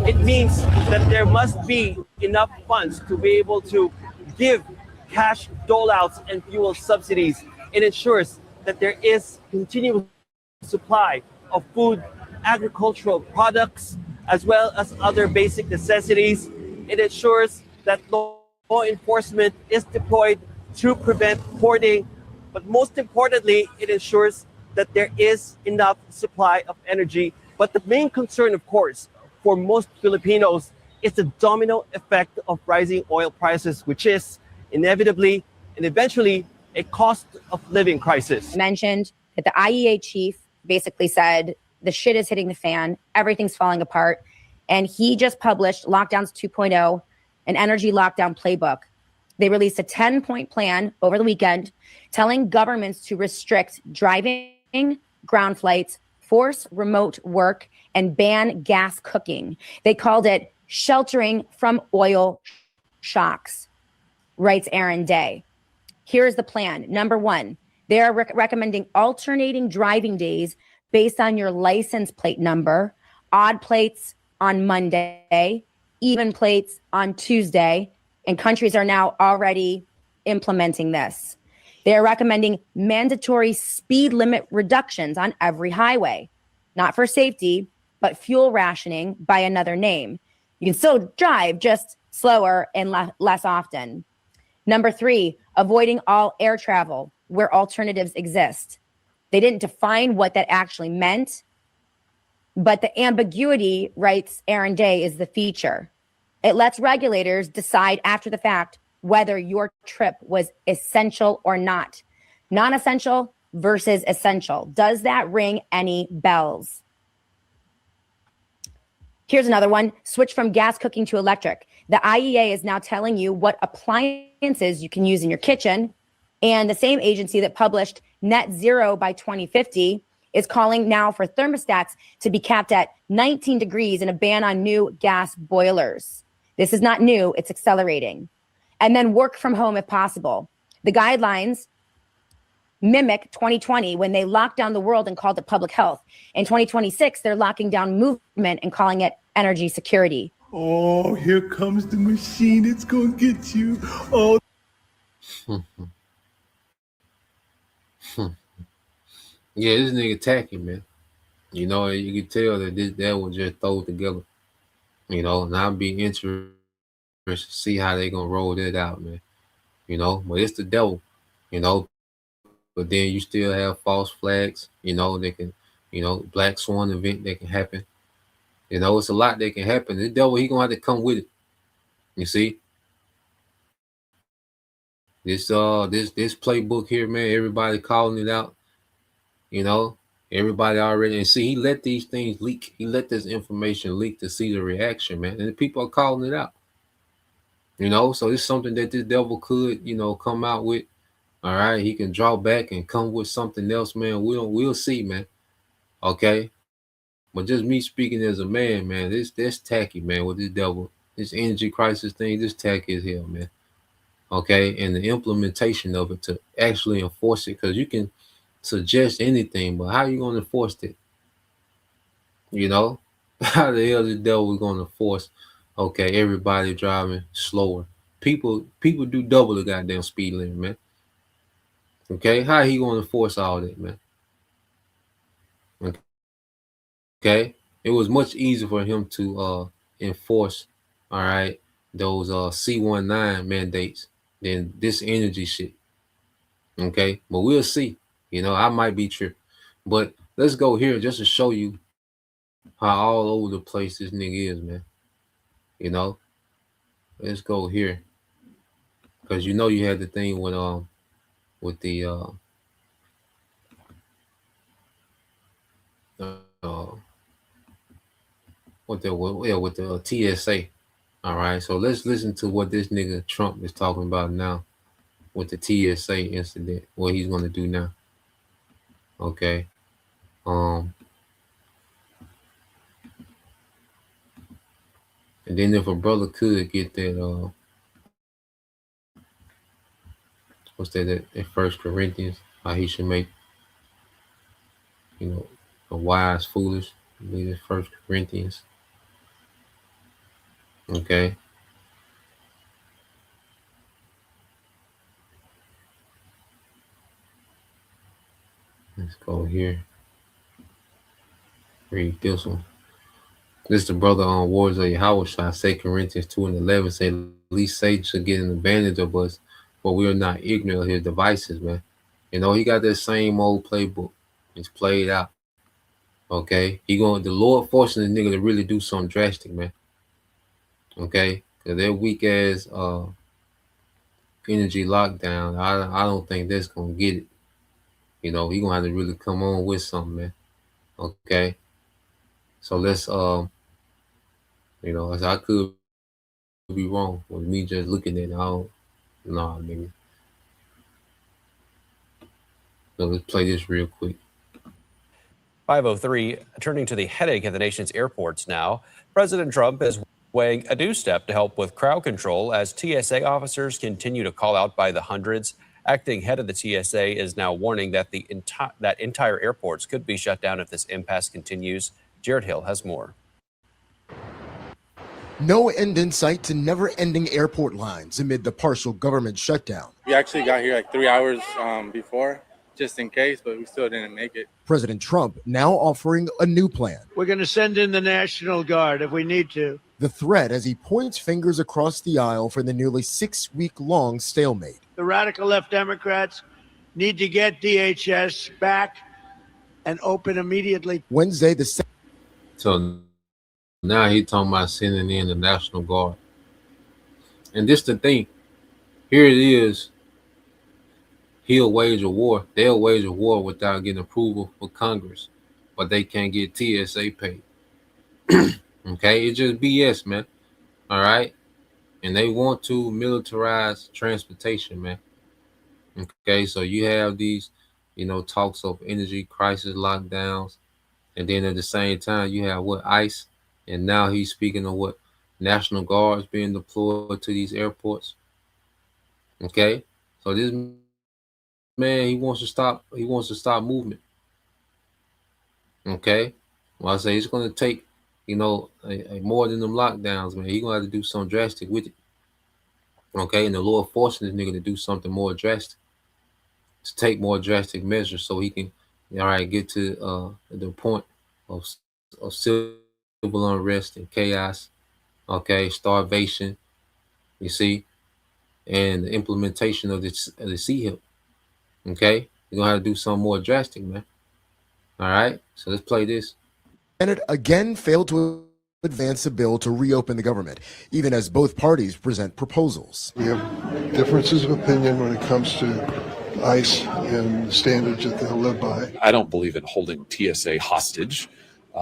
S6: It means that there must be enough funds to be able to give cash doleouts and fuel subsidies. It ensures that there is continuous supply of food, agricultural products, as well as other basic necessities. It ensures that law enforcement is deployed to prevent hoarding. But most importantly, it ensures that there is enough supply of energy. But the main concern, of course, for most Filipinos is the domino effect of rising oil prices, which is inevitably and eventually a cost of living crisis.
S7: Mentioned that the IEA chief basically said the shit is hitting the fan, everything's falling apart. And he just published Lockdowns 2.0, an energy lockdown playbook. They released a 10-point plan over the weekend telling governments to restrict driving, ground flights, force remote work, and ban gas cooking. They called it sheltering from oil shocks, writes Aaron Day. Here's the plan. Number one, they are recommending alternating driving days based on your license plate number, odd plates on Monday, even plates on Tuesday, and countries are now already implementing this. They're recommending mandatory speed limit reductions on every highway, not for safety, but fuel rationing by another name. You can still drive, just slower and less often. Number three, avoiding all air travel where alternatives exist. They didn't define what that actually meant, but the ambiguity, writes Aaron Day, is the feature. It lets regulators decide after the fact whether your trip was essential or not. Non-essential versus essential. Does that ring any bells? Here's another one. Switch from gas cooking to electric. The IEA is now telling you what appliances you can use in your kitchen. And the same agency that published net zero by 2050 is calling now for thermostats to be capped at 19 degrees and a ban on new gas boilers. This is not new, it's accelerating. And then work from home if possible. The guidelines mimic 2020 when they locked down the world and called it public health. In 2026, they're locking down movement and calling it energy security.
S8: Oh, here comes the machine. It's going to get you. Oh.
S3: Yeah, this nigga tacky, man. You know, you can tell that that was just thrown together. You know, and I'll be interested to see how they gonna roll that out, man. You know, but it's the devil, you know. But then you still have false flags, you know, they can, you know, black swan event that can happen. You know, it's a lot that can happen. The devil, he gonna have to come with it. You see? This playbook here, man, everybody calling it out. You know, everybody already, and see, he let these things leak. He let this information leak to see the reaction, man. And the people are calling it out. You know, so it's something that this devil could, you know, come out with. All right, he can draw back and come with something else, man. We'll see, man. Okay. But just me speaking as a man, man, this tacky, man, with this devil, this energy crisis thing, this tacky as hell, man. Okay, and the implementation of it to actually enforce it, because you can suggest anything, but how you gonna enforce it? You know, how the hell the devil is gonna force? Okay, everybody driving slower. People do double the goddamn speed limit, man. Okay, how he gonna enforce all that, man? Okay, it was much easier for him to enforce, all right, those C19 mandates than this energy shit. Okay, but we'll see. You know, I might be tripping. But let's go here just to show you how all over the place this nigga is, man. You know, let's go here. Because you know you had the thing with the with the TSA. All right, so let's listen to what this nigga Trump is talking about now with the TSA incident. What he's gonna do now. Okay. And then if a brother could get that what's that at First Corinthians, how he should make, you know, a wise foolish. I believe it's First Corinthians. Okay. Let's go here. Read this one. This is the brother on Wars of Yahweh Shah, 2 Corinthians 2:11 say, at least Satan should get an advantage of us, for we are not ignorant of his devices, man. You know, he got that same old playbook. It's played out. Okay. The Lord forcing this nigga to really do something drastic, man. Okay. Because that weak ass energy lockdown, I don't think that's gonna get it. You know, he gonna have to really come on with something, man. Okay. So let's you know, as I could be wrong with me just looking at it. Nah, nigga. So let's play this real quick.
S9: 503, turning to the headache at the nation's airports now. President Trump is weighing a new step to help with crowd control as TSA officers continue to call out by the hundreds. Acting head of the TSA is now warning that that entire airports could be shut down if this impasse continues. Jared Hill has more.
S10: No end in sight to never-ending airport lines amid the partial government shutdown.
S11: We actually got here like 3 hours before, just in case, but we still didn't make it.
S10: President Trump now offering a new plan.
S12: We're going to send in the National Guard if we need to.
S10: The threat as he points fingers across the aisle for the nearly 6-week-long stalemate.
S12: The radical left Democrats need to get DHS back and open immediately.
S10: Wednesday,
S3: So now he talking about sending in the National Guard. And this the thing. Here it is. He'll wage a war. They'll wage a war without getting approval for Congress. But they can't get TSA paid. Okay? It's just BS, man. All right? And they want to militarize transportation, man. Okay? So you have these, you know, talks of energy crisis lockdowns. And then at the same time, you have what? ICE. And now he's speaking of what? National Guards being deployed to these airports. Okay? So this man, he wants to stop movement. Okay? Well, I say it's going to take, you know, a more than them lockdowns, man. He's going to have to do something drastic with it. Okay? And the Lord forcing this nigga to do something more drastic. To take more drastic measures so he can, all right, get to the point of civil unrest and chaos, okay, starvation, you see, and the implementation of the CHIP, okay? You're going to have to do something more drastic, man. All right, so let's play this.
S10: Senate again failed to advance a bill to reopen the government, even as both parties present proposals.
S2: We have differences of opinion when it comes to ICE and the standards that they'll live by.
S13: I don't believe in holding TSA hostage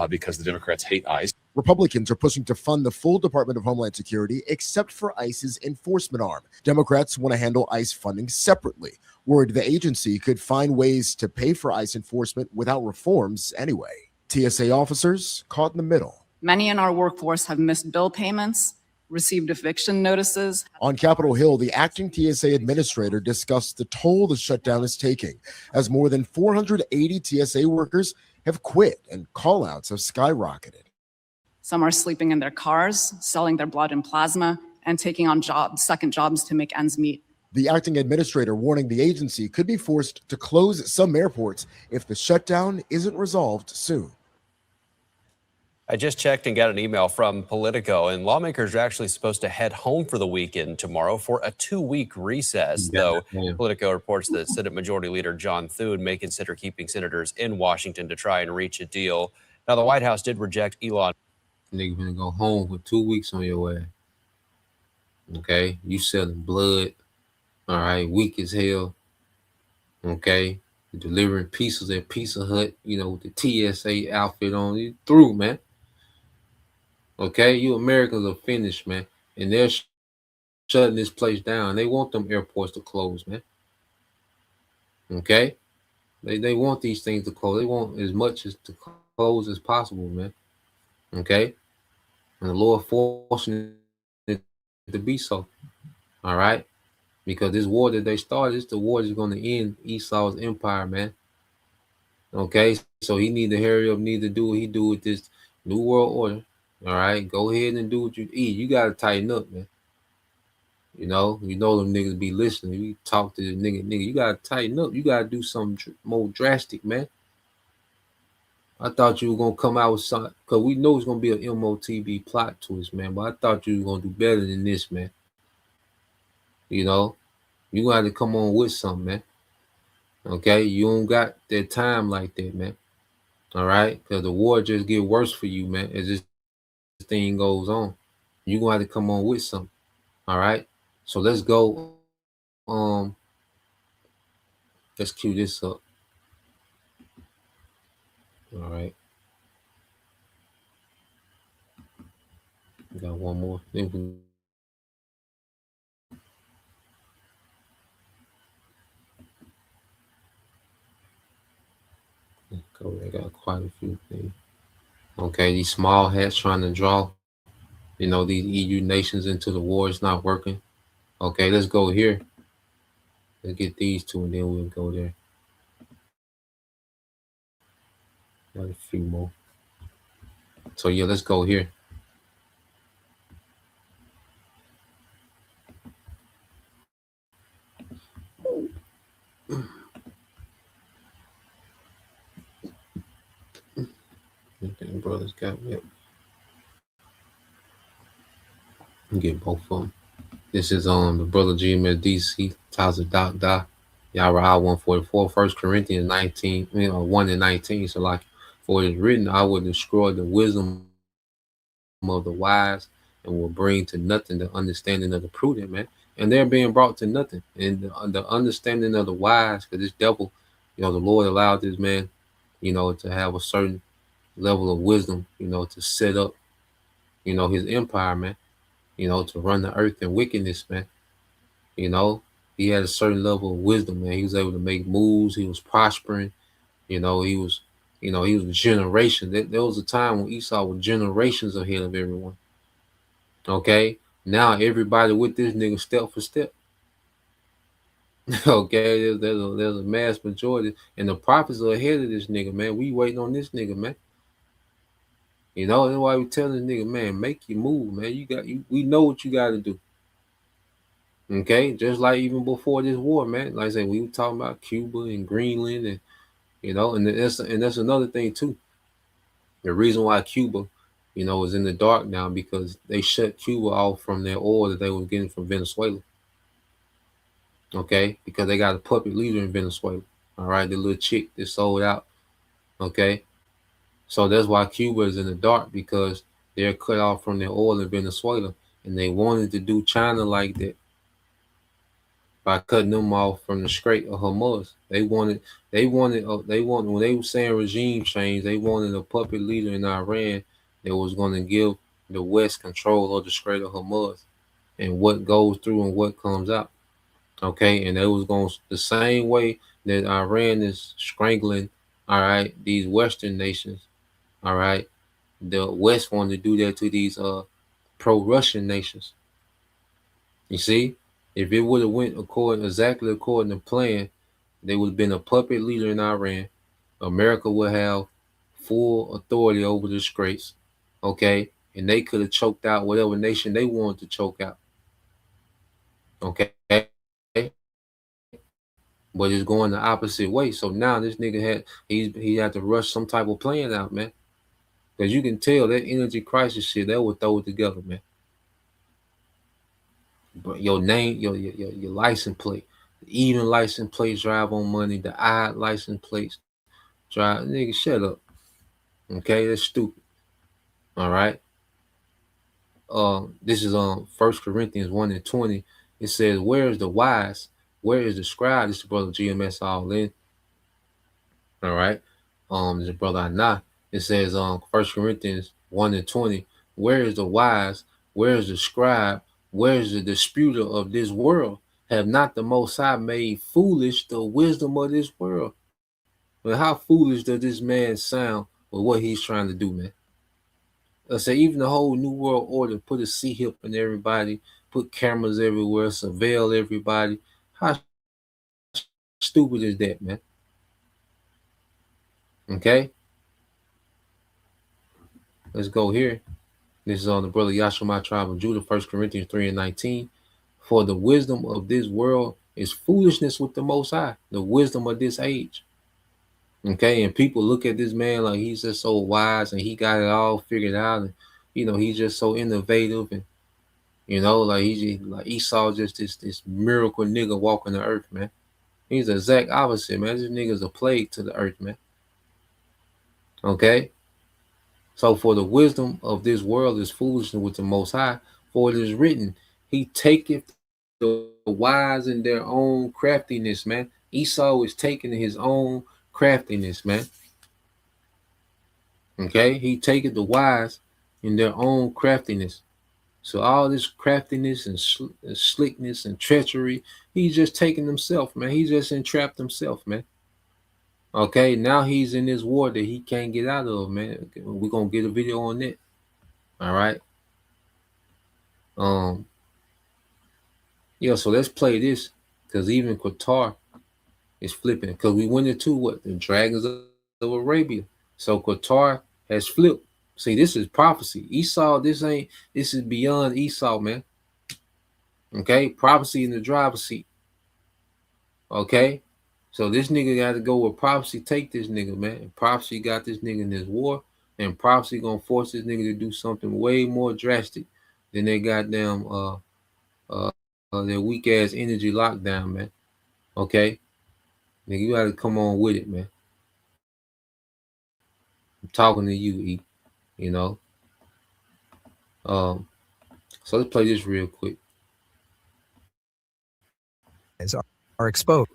S13: because the Democrats hate ICE.
S10: Republicans are pushing to fund the full Department of Homeland Security except for ICE's enforcement arm. Democrats want to handle ICE funding separately, worried the agency could find ways to pay for ICE enforcement without reforms anyway. TSA officers caught in the middle.
S14: Many in our workforce have missed bill payments, received eviction notices.
S10: On Capitol Hill, the acting TSA administrator discussed the toll the shutdown is taking, as more than 480 TSA workers have quit and call-outs have skyrocketed.
S14: Some are sleeping in their cars, selling their blood and plasma, and taking on second jobs to make ends meet.
S10: The acting administrator warning the agency could be forced to close some airports if the shutdown isn't resolved soon.
S9: I just checked and got an email from Politico, and lawmakers are actually supposed to head home for the weekend tomorrow for a 2-week recess, though Politico reports that Senate Majority Leader John Thune may consider keeping senators in Washington to try and reach a deal. Now, the White House did reject Elon.
S3: Nigga gonna go home for 2 weeks on your ass. Okay? You selling blood. All right? Weak as hell. Okay? Delivering pizzas at Pizza Hut, with the TSA outfit on. You through, man. Okay, you Americans are finished, man, and they're shutting this place down. They want them airports to close, man. Okay, they want these things to close. They want as much as to close as possible, man. Okay, and the Lord forcing it to be so. All right, because this war that they started, it's the war that's going to end Esau's empire, man. Okay, so he need to hurry up, need to do what he do with this new world order. All right, go ahead and do what you eat. You gotta tighten up, man. You know them niggas be listening. You talk to the nigga. You gotta tighten up. You gotta do something more drastic, man. I thought you were gonna come out with something, cause we know it's gonna be an MOTB plot twist, man. But I thought you were gonna do better than this, man. You gonna have to come on with something, man. Okay, you don't got that time like that, man. All right, cause the war just get worse for you, man. As this thing goes on, you gonna have to come on with something. All right, so let's go. Let's cue this up. All right, got one more. I got quite a few things. Okay, these small hats trying to draw, these EU nations into the war is not working. Okay, let's go here. Let's get these two, and then we'll go there. Got a few more. So yeah, let's go here. Brothers got me. Get both of them. This is the brother GMS DC, Taza Doc Da, Yara 144, 1 Corinthians 19, 1 and 19. So like, for it is written, I will destroy the wisdom of the wise and will bring to nothing the understanding of the prudent, man. And they're being brought to nothing. And the understanding of the wise, because this devil, the Lord allowed this man, to have a certain level of wisdom, to set up, his empire, man, to run the earth in wickedness, man. He had a certain level of wisdom, man. He was able to make moves. He was prospering. He was a generation. There was a time when Esau was generations ahead of everyone. Okay, now everybody with this nigga step for step. Okay, there's a mass majority, and the prophets are ahead of this nigga, man. We waiting on this nigga, man. That's why we telling this nigga, man, make your move, man. We know what you got to do. Okay, just like even before this war, man. Like I said, we were talking about Cuba and Greenland, and and that's another thing too. The reason why Cuba, is in the dark now, because they shut Cuba off from their oil that they were getting from Venezuela. Okay, because they got a puppet leader in Venezuela. All right, the little chick that sold out. Okay, so that's why Cuba is in the dark, because they're cut off from their oil in Venezuela, and they wanted to do China like that by cutting them off from the Strait of Hormuz. They wanted when they were saying regime change, they wanted a puppet leader in Iran that was going to give the West control of the Strait of Hormuz and what goes through and what comes out. Okay, and it was going the same way that Iran is strangling, all right, these Western nations. All right, the West wanted to do that to these pro-Russian nations. You see, if it would have went exactly according to plan, there would have been a puppet leader in Iran. America would have full authority over the straits, okay, and they could have choked out whatever nation they wanted to choke out. Okay, but it's going the opposite way. So now this nigga he had to rush some type of plan out, man. Because you can tell that energy crisis shit, they will throw it together, man. But your name, your license plate, the even license plates drive on money, the odd license plates drive. Nigga, shut up. Okay, that's stupid. All right. This is on 1 Corinthians 1:20. It says, "Where is the wise? Where is the scribe?" This is brother GMS all in. All right. This is brother Anah. It says 1 Corinthians 1:20. Where is the wise? Where is the scribe? Where is the disputer of this world? Have not the Most High made foolish the wisdom of this world? But how foolish does this man sound with what he's trying to do, man? Let's say even the whole New World Order, put a C-hip in everybody, put cameras everywhere, surveil everybody. How stupid is that, man? Okay? Let's go here. This is on the brother Yashua, tribe of Judah, 1 Corinthians 3:19. For the wisdom of this world is foolishness with the Most High, the wisdom of this age. Okay, and people look at this man like he's just so wise and he got it all figured out, and he's just so innovative, and like he's just, like Esau, just this miracle nigga walking the earth, man. He's the exact opposite, man. This nigga's a plague to the earth, man. Okay, so for the wisdom of this world is foolishness with the Most High, for it is written, He taketh the wise in their own craftiness, man. Esau is taking his own craftiness, man. Okay, he taketh the wise in their own craftiness. So all this craftiness and slickness and treachery, he's just taking himself, man. He just entrapped himself, man. Okay, now he's in this war that he can't get out of, man. We're gonna get a video on that. All right. Yeah, so let's play this, because even Qatar is flipping, because we went into what? The dragons of Arabia. So Qatar has flipped. See, this is prophecy. Esau, this is beyond Esau, man. Okay, prophecy in the driver's seat. Okay, so this nigga got to go where prophecy take this nigga, man. And prophecy got this nigga in this war, and prophecy gonna force this nigga to do something way more drastic than they goddamn their weak ass energy lockdown, man. Okay, nigga, you gotta come on with it, man. I'm talking to you, E. So let's play this real quick.
S15: Are exposed.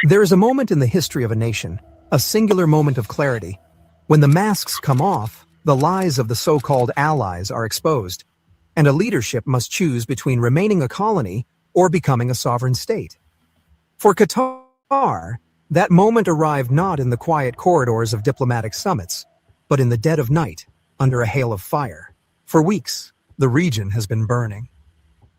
S15: There is a moment in the history of a nation, a singular moment of clarity, when the masks come off, the lies of the so-called allies are exposed, and a leadership must choose between remaining a colony or becoming a sovereign state. For Qatar, that moment arrived not in the quiet corridors of diplomatic summits, but in the dead of night, under a hail of fire. For weeks, the region has been burning.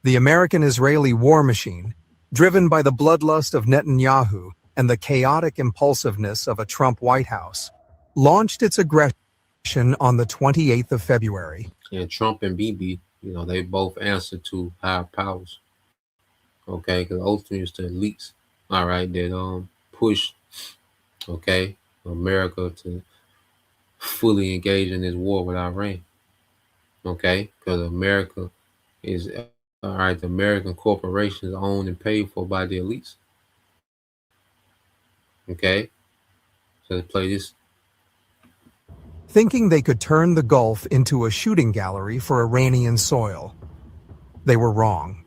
S15: The American-Israeli war machine, driven by the bloodlust of Netanyahu and the chaotic impulsiveness of a Trump White House, launched its aggression on the 28th of February.
S3: And Trump and Bibi, they both answer to higher powers. Okay, because ultimately it's the elites, all right, that push, okay, America to fully engage in this war with Iran. Okay, because America is, all right, the American corporations owned and paid for by the elites. Okay, so let's play this.
S15: Thinking they could turn the Gulf into a shooting gallery for Iranian soil. They were wrong.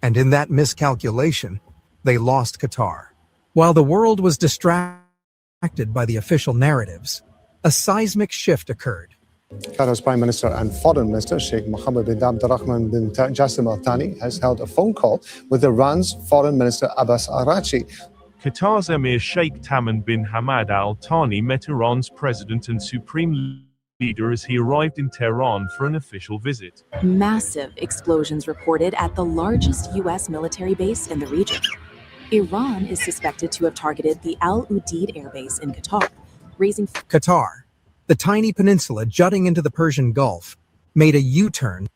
S15: And in that miscalculation, they lost Qatar. While the world was distracted by the official narratives, a seismic shift occurred.
S16: Qatar's Prime Minister and Foreign Minister Sheikh Mohammed bin Abdurrahman bin Jassim Al Thani has held a phone call with Iran's Foreign Minister Abbas Araghchi.
S17: Qatar's Emir Sheikh Tamim bin Hamad Al Thani met Iran's president and supreme leader as he arrived in Tehran for an official visit.
S18: Massive explosions reported at the largest U.S. military base in the region. Iran is suspected to have targeted the Al Udeid air base in Qatar, raising...
S15: Qatar, the tiny peninsula jutting into the Persian Gulf, made a U-turn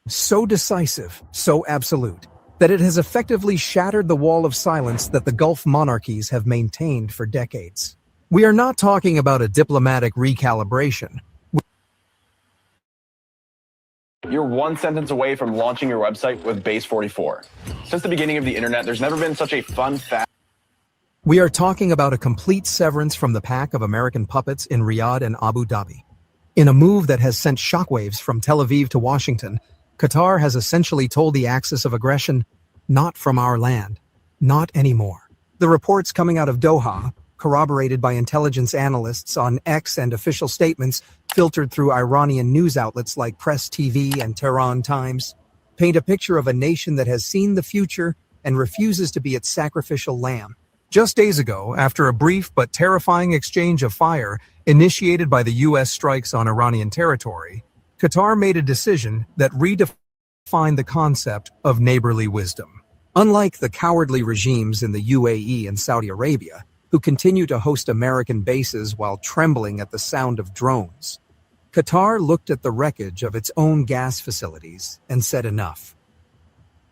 S15: so decisive, so absolute, that it has effectively shattered the wall of silence that the Gulf monarchies have maintained for decades. We are not talking about a diplomatic recalibration.
S19: You're one sentence away from launching your website with Base 44. Since the beginning of the internet, there's never been such a fun, fast.
S15: We are talking about a complete severance from the pack of American puppets in Riyadh and Abu Dhabi. In a move that has sent shockwaves from Tel Aviv to Washington, Qatar has essentially told the axis of aggression, not from our land, not anymore. The reports coming out of Doha, corroborated by intelligence analysts on X and official statements filtered through Iranian news outlets like Press TV and Tehran Times, paint a picture of a nation that has seen the future and refuses to be its sacrificial lamb. Just days ago, after a brief but terrifying exchange of fire initiated by the U.S. strikes on Iranian territory, Qatar made a decision that redefined the concept of neighborly wisdom. Unlike the cowardly regimes in the UAE and Saudi Arabia, who continue to host American bases while trembling at the sound of drones, Qatar looked at the wreckage of its own gas facilities and said enough.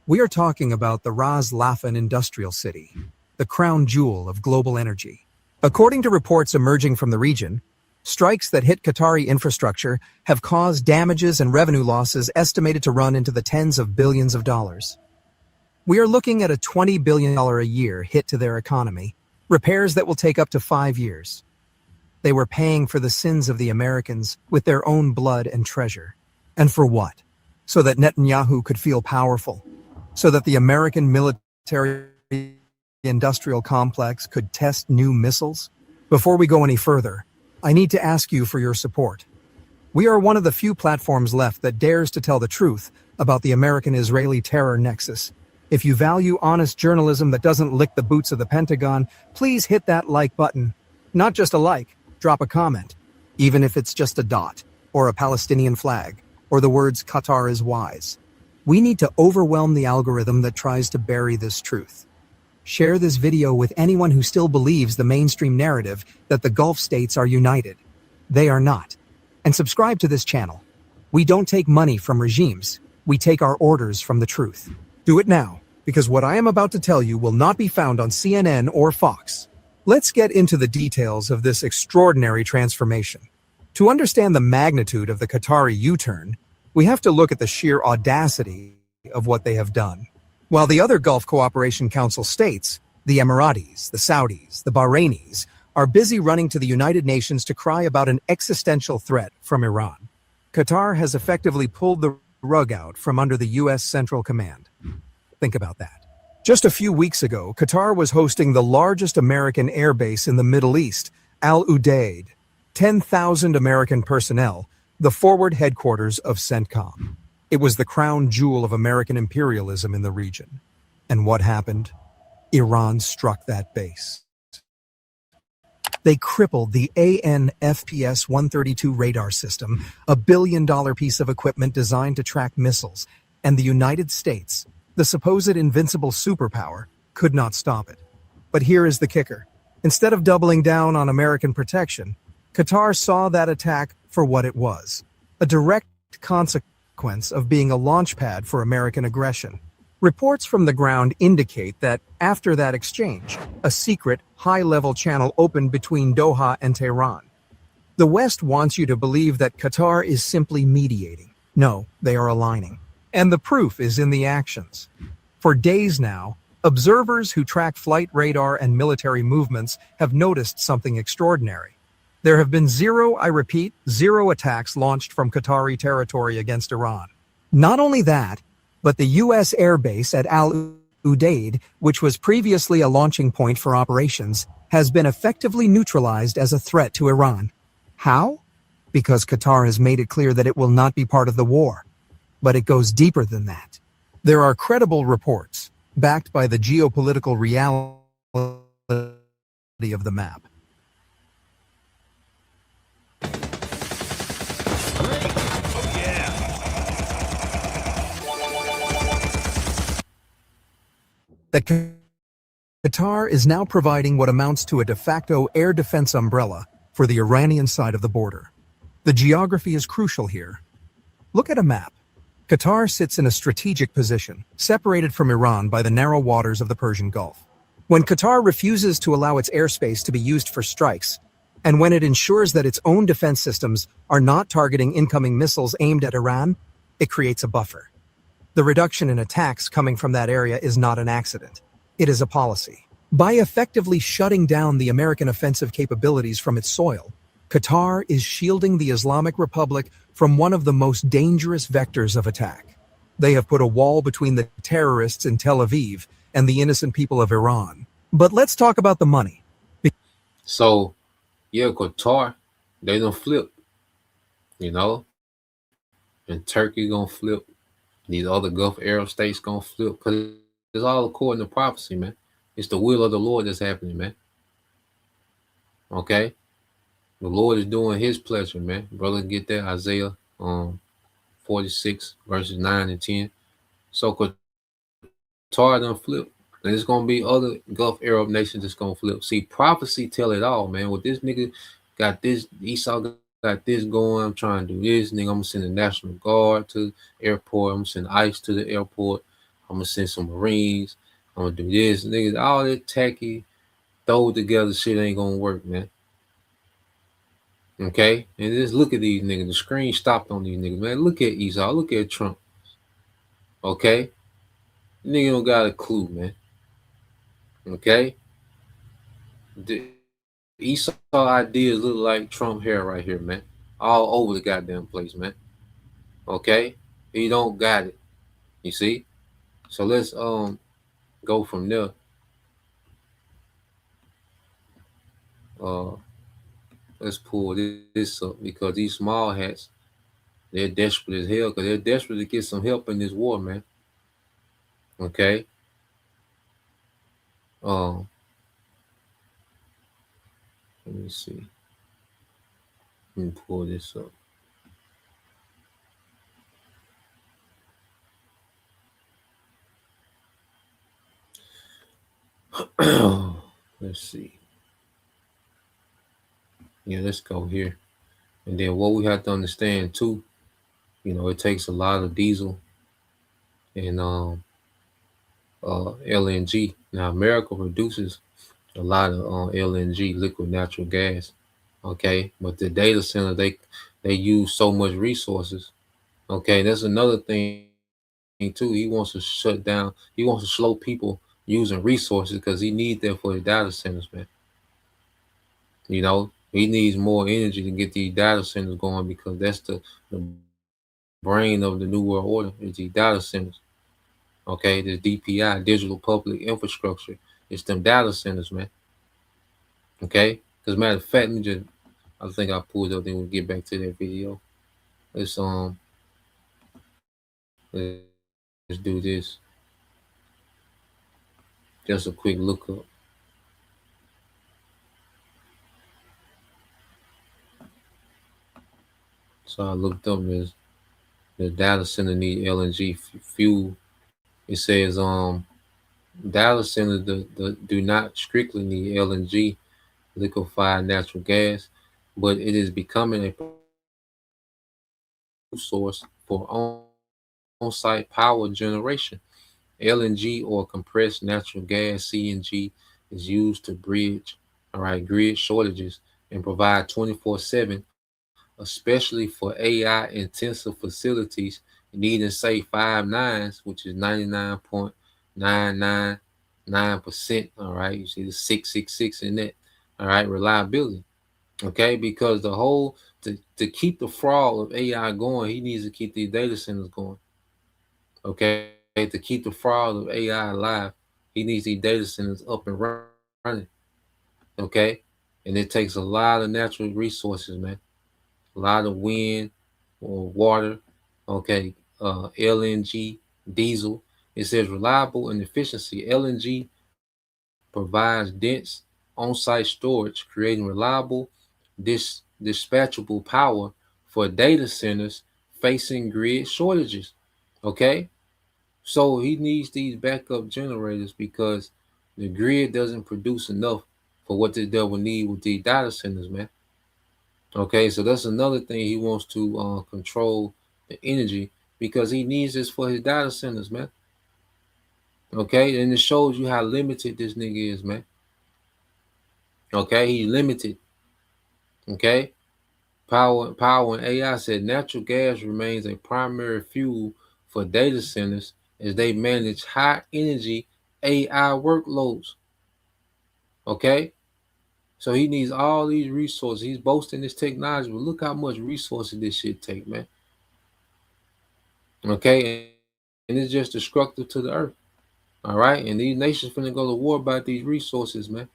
S15: We are talking about the Ras Laffan industrial city, the crown jewel of global energy. According to reports emerging from the region, strikes that hit Qatari infrastructure have caused damages and revenue losses estimated to run into the tens of billions of dollars. We are looking at a $20 billion a year hit to their economy, repairs that will take up to 5 years. They were paying for the sins of the Americans with their own blood and treasure. And for what? So that Netanyahu could feel powerful, so that the American military industrial complex could test new missiles? Before we go any further, I need to ask you for your support. We are one of the few platforms left that dares to tell the truth about the American-Israeli terror nexus. If you value honest journalism that doesn't lick the boots of the Pentagon, please hit that like button. Not just a like, drop a comment, even if it's just a dot, or a Palestinian flag, or the words Qatar is wise. We need to overwhelm the algorithm that tries to bury this truth. Share this video with anyone who still believes the mainstream narrative that the Gulf states are united. They are not. And subscribe to this channel. We don't take money from regimes. We take our orders from the truth. Do it now, because what I am about to tell you will not be found on CNN or Fox. Let's get into the details of this extraordinary transformation. To understand the magnitude of the Qatari U-turn, we have to look at the sheer audacity of what they have done. While the other Gulf Cooperation Council states, the Emiratis, the Saudis, the Bahrainis, are busy running to the United Nations to cry about an existential threat from Iran, Qatar has effectively pulled the rug out from under the U.S. Central Command. Think about that. Just a few weeks ago, Qatar was hosting the largest American airbase in the Middle East, Al Udeid, 10,000 American personnel, the forward headquarters of CENTCOM. It was the crown jewel of American imperialism in the region. And what happened? Iran struck that base. They crippled the AN/FPS-132 radar system, a billion-dollar piece of equipment designed to track missiles, and the United States, the supposed invincible superpower, could not stop it. But here is the kicker. Instead of doubling down on American protection, Qatar saw that attack for what it was, a direct consequence of being a launchpad for American aggression. Reports from the ground indicate that after that exchange, a secret, high-level channel opened between Doha and Tehran. The West wants you to believe that Qatar is simply mediating. No, they are aligning. And the proof is in the actions. For days now, observers who track flight radar and military movements have noticed something extraordinary. There have been zero attacks launched from Qatari territory against Iran. Not only that, but the U.S. airbase at Al Udeid, which was previously a launching point for operations, has been effectively neutralized as a threat to Iran. How? Because Qatar has made it clear that it will not be part of the war. But it goes deeper than that. There are credible reports, backed by the geopolitical reality of the map. That Qatar is now providing what amounts to a de facto air defense umbrella for the Iranian side of the border. The geography is crucial here. Look at a map. Qatar sits in a strategic position, separated from Iran by the narrow waters of the Persian Gulf. When Qatar refuses to allow its airspace to be used for strikes, And when it ensures that its own defense systems are not targeting incoming missiles aimed at Iran, it creates a buffer. The reduction in attacks coming from that area is not an accident. It is a policy. By effectively shutting down the American offensive capabilities from its soil, Qatar is shielding the Islamic Republic from one of the most dangerous vectors of attack. They have put a wall between the terrorists in Tel Aviv and the innocent people of Iran. But let's talk about the money.
S3: So, yeah, Qatar, they done flip, you know, and Turkey gonna flip. These other Gulf Arab states gonna flip because it's all according to prophecy, man. It's the will of the Lord that's happening, man. Okay, the Lord is doing His pleasure, man. Brother, get that Isaiah 46 verses 9 and 10. So Qatar done flip. And there's gonna be other Gulf Arab nations that's gonna flip. See, prophecy tell it all, man. With this nigga got this, Esau got this going. I'm trying to do this, nigga. I'm gonna send the National Guard to the airport. I'm gonna send ICE to the airport. I'm gonna send some Marines. I'm gonna do this, niggas. All that tacky, throw together shit ain't gonna work, man. Okay, and just look at these niggas. The screen stopped on these niggas, man. Look at Esau. Look at Trump. Okay, nigga don't got a clue, man. Okay, the Esau ideas look like Trump hair right here, man. All over the goddamn place, man. Okay, he don't got it. You see? So let's go from there. Let's pull this up because these small hats, they're desperate as hell because they're desperate to get some help in this war, man. Okay. Let me see. Let me pull this up. Let's see. Yeah, let's go here. And then what we have to understand too, you know, it takes a lot of diesel and LNG. Now America produces a lot of LNG, liquid natural gas. Okay, but the data center they use so much resources. Okay, that's another thing too. He wants to shut down. He wants to slow people using resources because he needs that for his data centers, man. You know, he needs more energy to get these data centers going because that's the brain of the New World Order is these data centers. Okay, this DPI, digital public infrastructure, it's them data centers, man. Okay, because matter of fact, I think I pulled up. Then we'll get back to that video. Let's do this. Just a quick look up. So I looked up this. The data center need LNG fuel. It says data centers do not strictly need LNG, liquefied natural gas, but it is becoming a source for on-site power generation. LNG or compressed natural gas (CNG) is used to bridge grid shortages and provide 24/7, especially for AI intensive facilities needing say 5 nines, which is 99.999%. All right, you see the 666 in that. All right, reliability. Okay, because the whole to keep the fraud of AI going, he needs to keep these data centers going. Okay, to keep the fraud of AI alive, he needs these data centers up and running. Okay, and it takes a lot of natural resources, man. A lot of wind or water. Okay, LNG, diesel. It says reliable and efficiency. LNG provides dense on-site storage, creating reliable, dispatchable power for data centers facing grid shortages. Okay, so he needs these backup generators because the grid doesn't produce enough for what the devil need with these data centers, man. Okay, so that's another thing he wants to control the energy because he needs this for his data centers, man. Okay, and it shows you how limited this nigga is, man. Okay, he's limited. Okay. Power and AI said natural gas remains a primary fuel for data centers as they manage high energy AI workloads. Okay. So he needs all these resources. He's boasting this technology, but look how much resources this shit take, man. Okay. And it's just destructive to the earth. All right. And these nations finna go to war about these resources, man.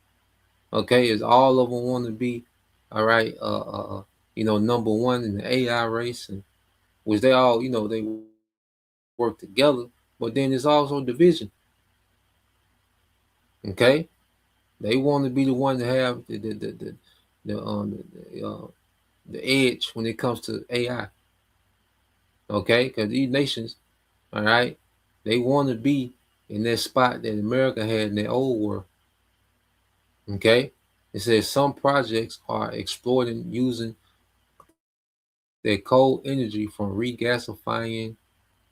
S3: Okay. Is all of them want to be, all right, number one in the AI race, and which they all, they work together, but then there's also division. Okay. They want to be the one to have the edge when it comes to AI. Okay, because these nations, all right, they want to be in that spot that America had in the old world. Okay, it says some projects are exploiting using their cold energy from regasifying,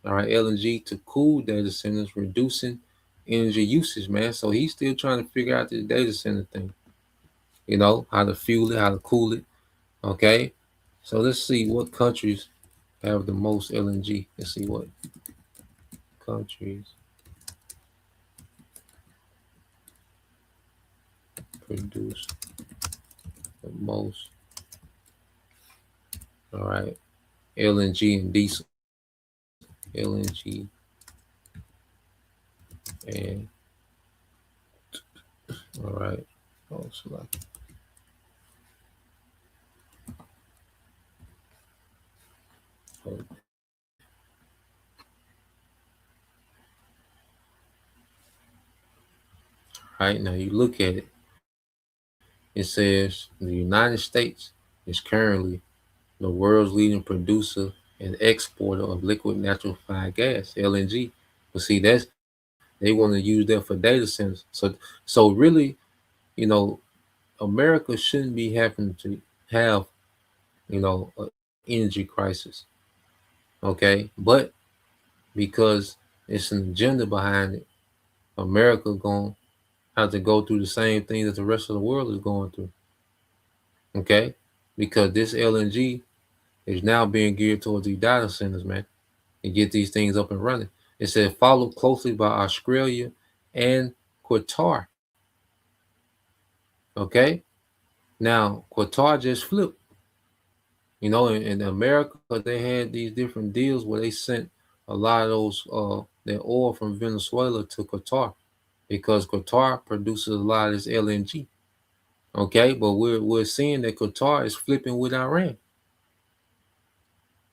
S3: all right, LNG to cool data centers, reducing energy usage, man. So he's still trying to figure out this data center thing. How to fuel it, how to cool it. Okay, so let's see what countries have the most LNG. Let's see what countries produce the most. All right, LNG and diesel. LNG and all right. Oh, select. Oh. All right, now you look at it. It says the United States is currently the world's leading producer and exporter of liquid natural gas, LNG. But see, they want to use that for data centers. So really, America shouldn't be having to have, an energy crisis. Okay, but because it's an agenda behind it, America gonna have to go through the same thing that the rest of the world is going through. Okay, because this LNG is now being geared towards these data centers, man, and get these things up and running. It said followed closely by Australia and Qatar. Okay, now Qatar just flipped. In America, they had these different deals where they sent a lot of those their oil from Venezuela to Qatar because Qatar produces a lot of this LNG. Okay, but we're seeing that Qatar is flipping with Iran.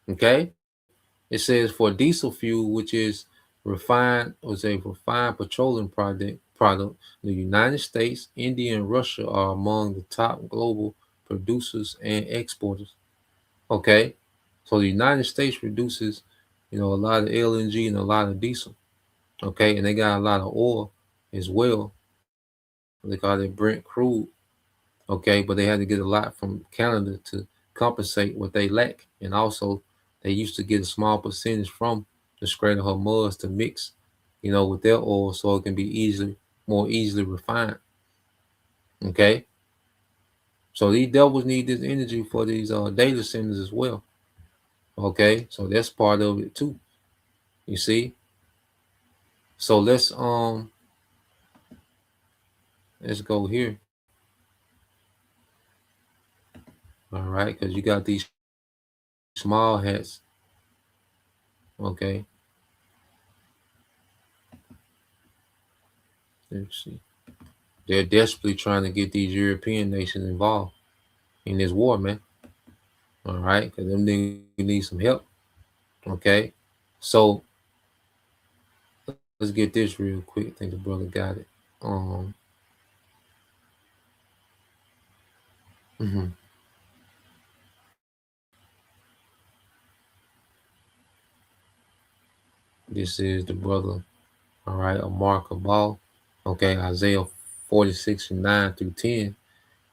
S3: Okay, it says for diesel fuel, which is refined petroleum product, the United States, India, and Russia are among the top global producers and exporters. Okay, so the United States produces, a lot of LNG and a lot of diesel. Okay, and they got a lot of oil as well. They call it Brent crude. Okay, but they had to get a lot from Canada to compensate what they lack, and also they used to get a small percentage from the Strait of Hormuz to mix, with their oil so it can be more easily refined. Okay, so these devils need this energy for these data centers as well. Okay, so that's part of it too. You see. So let's go here. All right, because you got these small hats. Okay. Let's see. They're desperately trying to get these European nations involved in this war, man. All right, because them niggas need some help. Okay, so let's get this real quick. I think the brother got it. This is the brother. All right, Amar Kabal. Okay, Isaiah 46:9-10.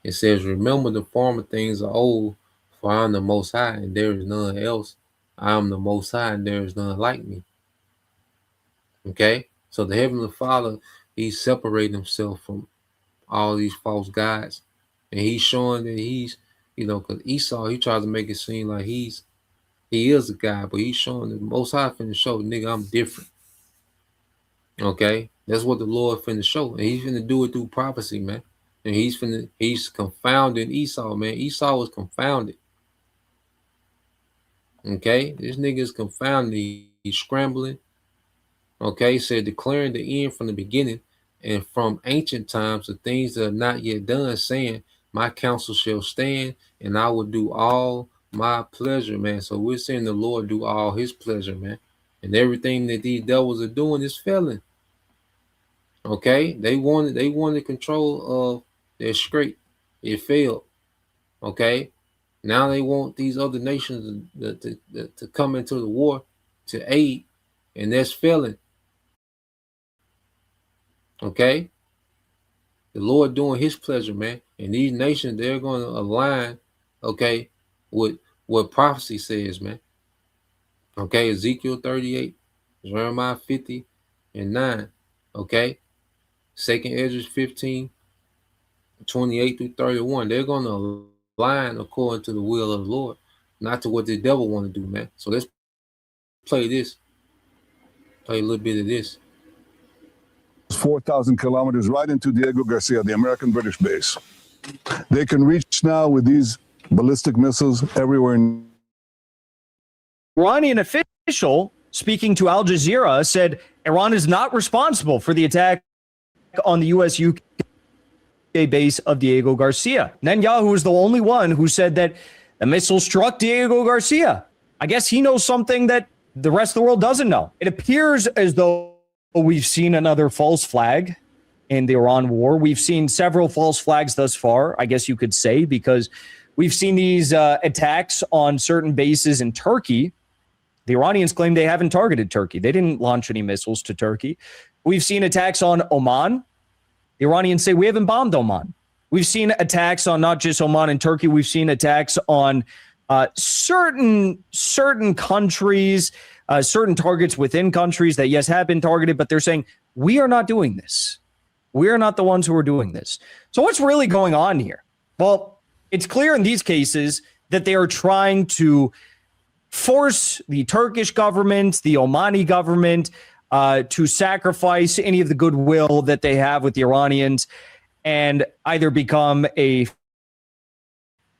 S3: It says, "Remember the former things are old, for I am the Most High, and there is none else. I am the Most High, and there is none like me." Okay, so the Heavenly Father, He's separating Himself from all these false gods, and He's showing that He's because Esau, he tries to make it seem like he is a guy, but he's showing the Most High finna show, nigga, I'm different. Okay, that's what the Lord finna show, and he's finna do it through prophecy, man. And he's confounding Esau, man. Esau was confounded. Okay, this nigga is confounded. He's scrambling. Okay, he said declaring the end from the beginning and from ancient times, the things that are not yet done, saying, my counsel shall stand, and I will do all my pleasure, man. So we're seeing the Lord do all his pleasure, man. And everything that these devils are doing is failing. Okay, they wanted control of their scrape. It failed. Okay, now they want these other nations to come into the war to aid, and that's failing. Okay, the Lord doing his pleasure, man. And these nations, they're going to align, okay, with what prophecy says, man. Okay, Ezekiel 38, Jeremiah 50 and 9. Okay, 2nd Ezra 15, 28 through 31. They're going to align according to the will of the Lord, not to what the devil want to do, man. So let's play this. Play a little bit of this.
S2: 4,000 kilometers right into Diego Garcia, the American-British base. They can reach now with these ballistic missiles everywhere.
S20: Iranian official speaking to Al Jazeera said Iran is not responsible for the attack on the U.S.-UK base of Diego Garcia. Netanyahu is the only one who said that the missile struck Diego Garcia. I guess he knows something that the rest of the world doesn't know. It appears as though we've seen another false flag in the Iran war. We've seen several false flags thus far, I guess you could say, because we've seen these attacks on certain bases in Turkey. The Iranians claim they haven't targeted Turkey. They didn't launch any missiles to Turkey. We've seen attacks on Oman. The Iranians say we haven't bombed Oman. We've seen attacks on not just Oman and Turkey. We've seen attacks on certain countries, certain targets within countries that, yes, have been targeted, but they're saying, we are not doing this. We are not the ones who are doing this. So what's really going on here? Well, it's clear in these cases that they are trying to force the Turkish government, the Omani government, to sacrifice any of the goodwill that they have with the Iranians and either become a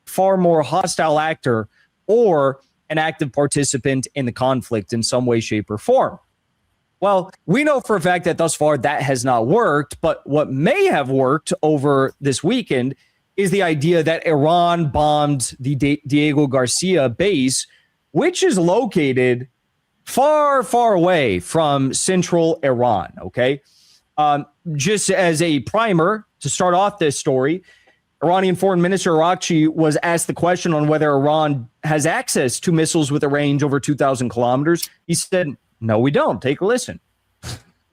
S20: far more hostile actor or an active participant in the conflict in some way, shape, or form. Well, we know for a fact that thus far that has not worked, but what may have worked over this weekend is the idea that Iran bombed the Diego Garcia base, which is located far, far away from central Iran, okay? Just as a primer to start off this story, Iranian Foreign Minister Araghchi was asked the question on whether Iran has access to missiles with a range over 2,000 kilometers. He said, no, we don't. Take a listen.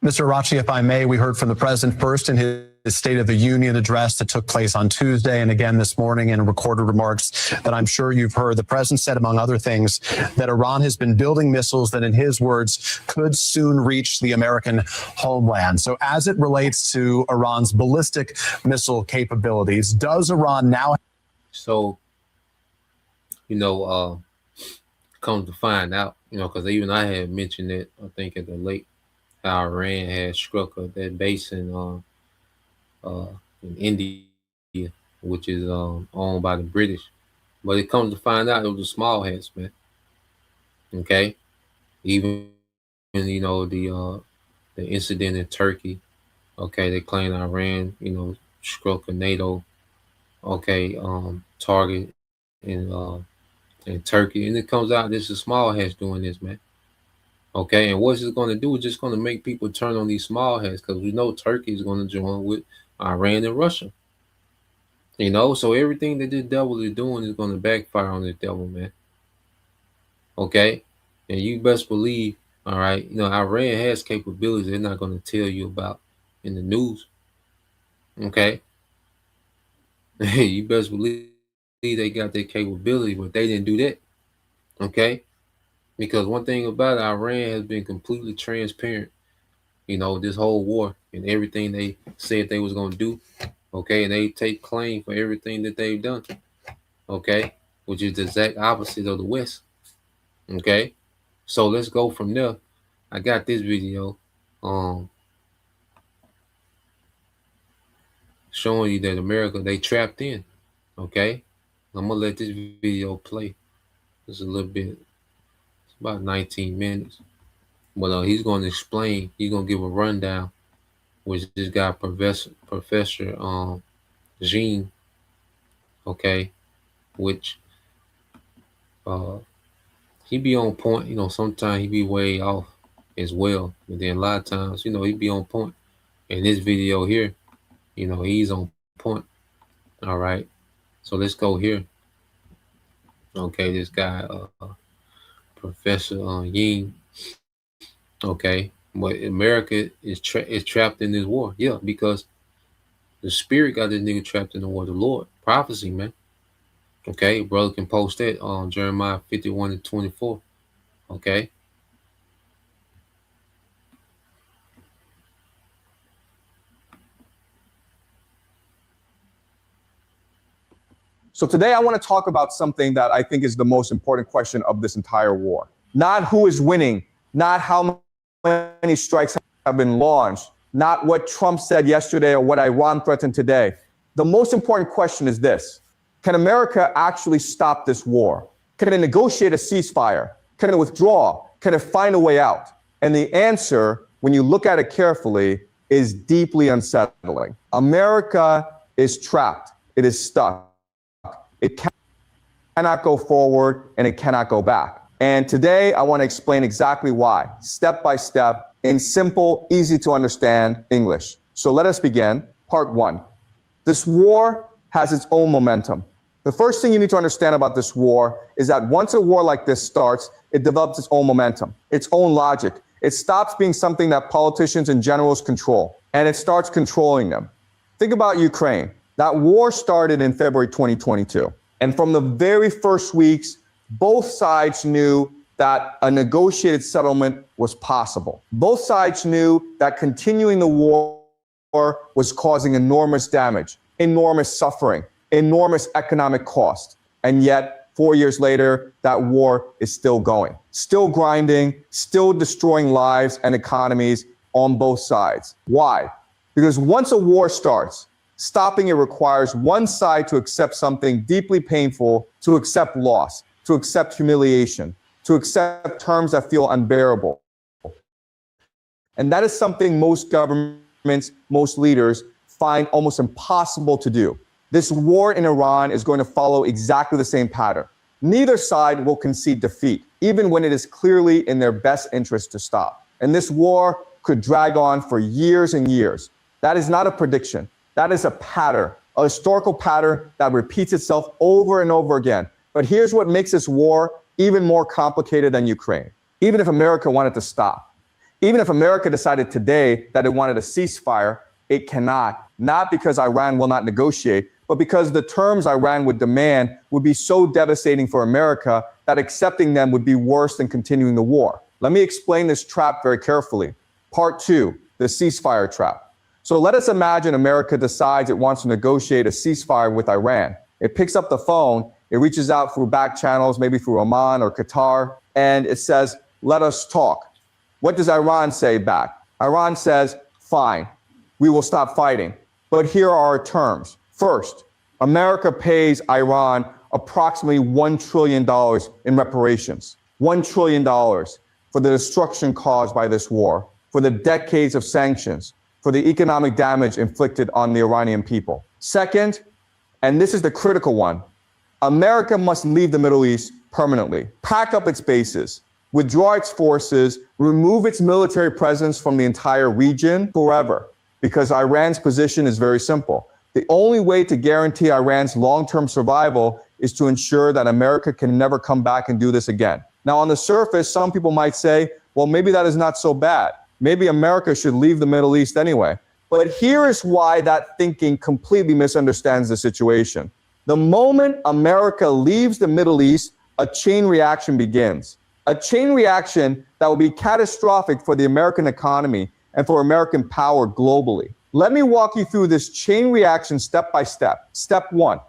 S21: Mr. Araghchi, if I may, we heard from the president first in his State of the Union address that took place on Tuesday and again this morning in recorded remarks that I'm sure you've heard. The president said, among other things, that Iran has been building missiles that, in his words, could soon reach the American homeland. So as it relates to Iran's ballistic missile capabilities, does Iran now...
S3: So, come to find out, because even I had mentioned it, I think at the late, how Iran had struck that base in India, which is owned by the British. But it comes to find out it was the small hats, man. Okay? Even, the incident in Turkey, okay, they claim Iran, struck a NATO, target in Turkey. And it comes out this is small hats doing this, man. Okay, and what's it going to do? It's just going to make people turn on these small hats because we know Turkey is going to join with Iran and Russia. So everything that this devil is doing is going to backfire on this devil, man. Okay, and you best believe, all right, Iran has capabilities they're not going to tell you about in the news. Okay, you best believe they got their capability, but they didn't do that. Okay. Because one thing about it, Iran has been completely transparent, this whole war and everything they said they was going to do, okay? And they take claim for everything that they've done, okay, which is the exact opposite of the West. Okay, so let's go from there. I got this video showing you that America, they trapped in. Okay, I'm gonna let this video play. It's a little bit, it's about 19 minutes. But he's gonna explain, he's gonna give a rundown, which this guy, Professor Jean, okay, which he be on point, you know, sometimes he be way off as well. But then a lot of times, you know, he be on point. In this video here, you know, he's on point. All right. So let's go here. Okay, this guy, Professor Ying. Okay, but America is trapped in this war. Yeah, because the spirit got this nigga trapped in the war. The Lord, prophecy, man. Okay, brother can post that on Jeremiah 51:24. Okay.
S1: So today I want to talk about something that I think is the most important question of this entire war. Not who is winning, not how many strikes have been launched, not what Trump said yesterday or what Iran threatened today. The most important question is this: can America actually stop this war? Can it negotiate a ceasefire? Can it withdraw? Can it find a way out? And the answer, when you look at it carefully, is deeply unsettling. America is trapped. It is stuck. It cannot go forward and it cannot go back. And today I want to explain exactly why, step by step, in simple, easy to understand English. So let us begin. Part one. This war has its own momentum. The first thing you need to understand about this war is that once a war like this starts, it develops its own momentum, its own logic. It stops being something that politicians and generals control, and it starts controlling them. Think about Ukraine. That war started in February 2022. And from the very first weeks, both sides knew that a negotiated settlement was possible. Both sides knew that continuing the war was causing enormous damage, enormous suffering, enormous economic cost. And yet, 4 years later, that war is still going, still grinding, still destroying lives and economies on both sides. Why? Because once a war starts, stopping it requires one side to accept something deeply painful, to accept loss, to accept humiliation, to accept terms that feel unbearable. And that is something most governments, most leaders find almost impossible to do. This war in Iran is going to follow exactly the same pattern. Neither side will concede defeat, even when it is clearly in their best interest to stop. And this war could drag on for years and years. That is not a prediction. That is a pattern, a historical pattern that repeats itself over and over again. But here's what makes this war even more complicated than Ukraine. Even if America wanted to stop, even if America decided today that it wanted a ceasefire, it cannot. Not because Iran will not negotiate, but because the terms Iran would demand would be so devastating for America that accepting them would be worse than continuing the war. Let me explain this trap very carefully. Part two, the ceasefire trap. So let us imagine America decides it wants to negotiate a ceasefire with Iran. It picks up the phone, it reaches out through back channels, maybe through Oman or Qatar, and it says, let us talk. What does Iran say back? Iran says, fine, we will stop fighting. But here are our terms. First, America pays Iran approximately $1 trillion in reparations. $1 trillion for the destruction caused by this war, for the decades of sanctions, for the economic damage inflicted on the Iranian people. Second, and this is the critical one, America must leave the Middle East permanently, pack up its bases, withdraw its forces, remove its military presence from the entire region forever, because Iran's position is very simple. The only way to guarantee Iran's long-term survival is to ensure that America can never come back and do this again. Now, on the surface, some people might say, well, maybe that is not so bad. Maybe America should leave the Middle East anyway. But here is why that thinking completely misunderstands the situation. The moment America leaves the Middle East, a chain reaction begins. A chain reaction that will be catastrophic for the American economy and for American power globally. Let me walk you through this chain reaction step by step. Step one,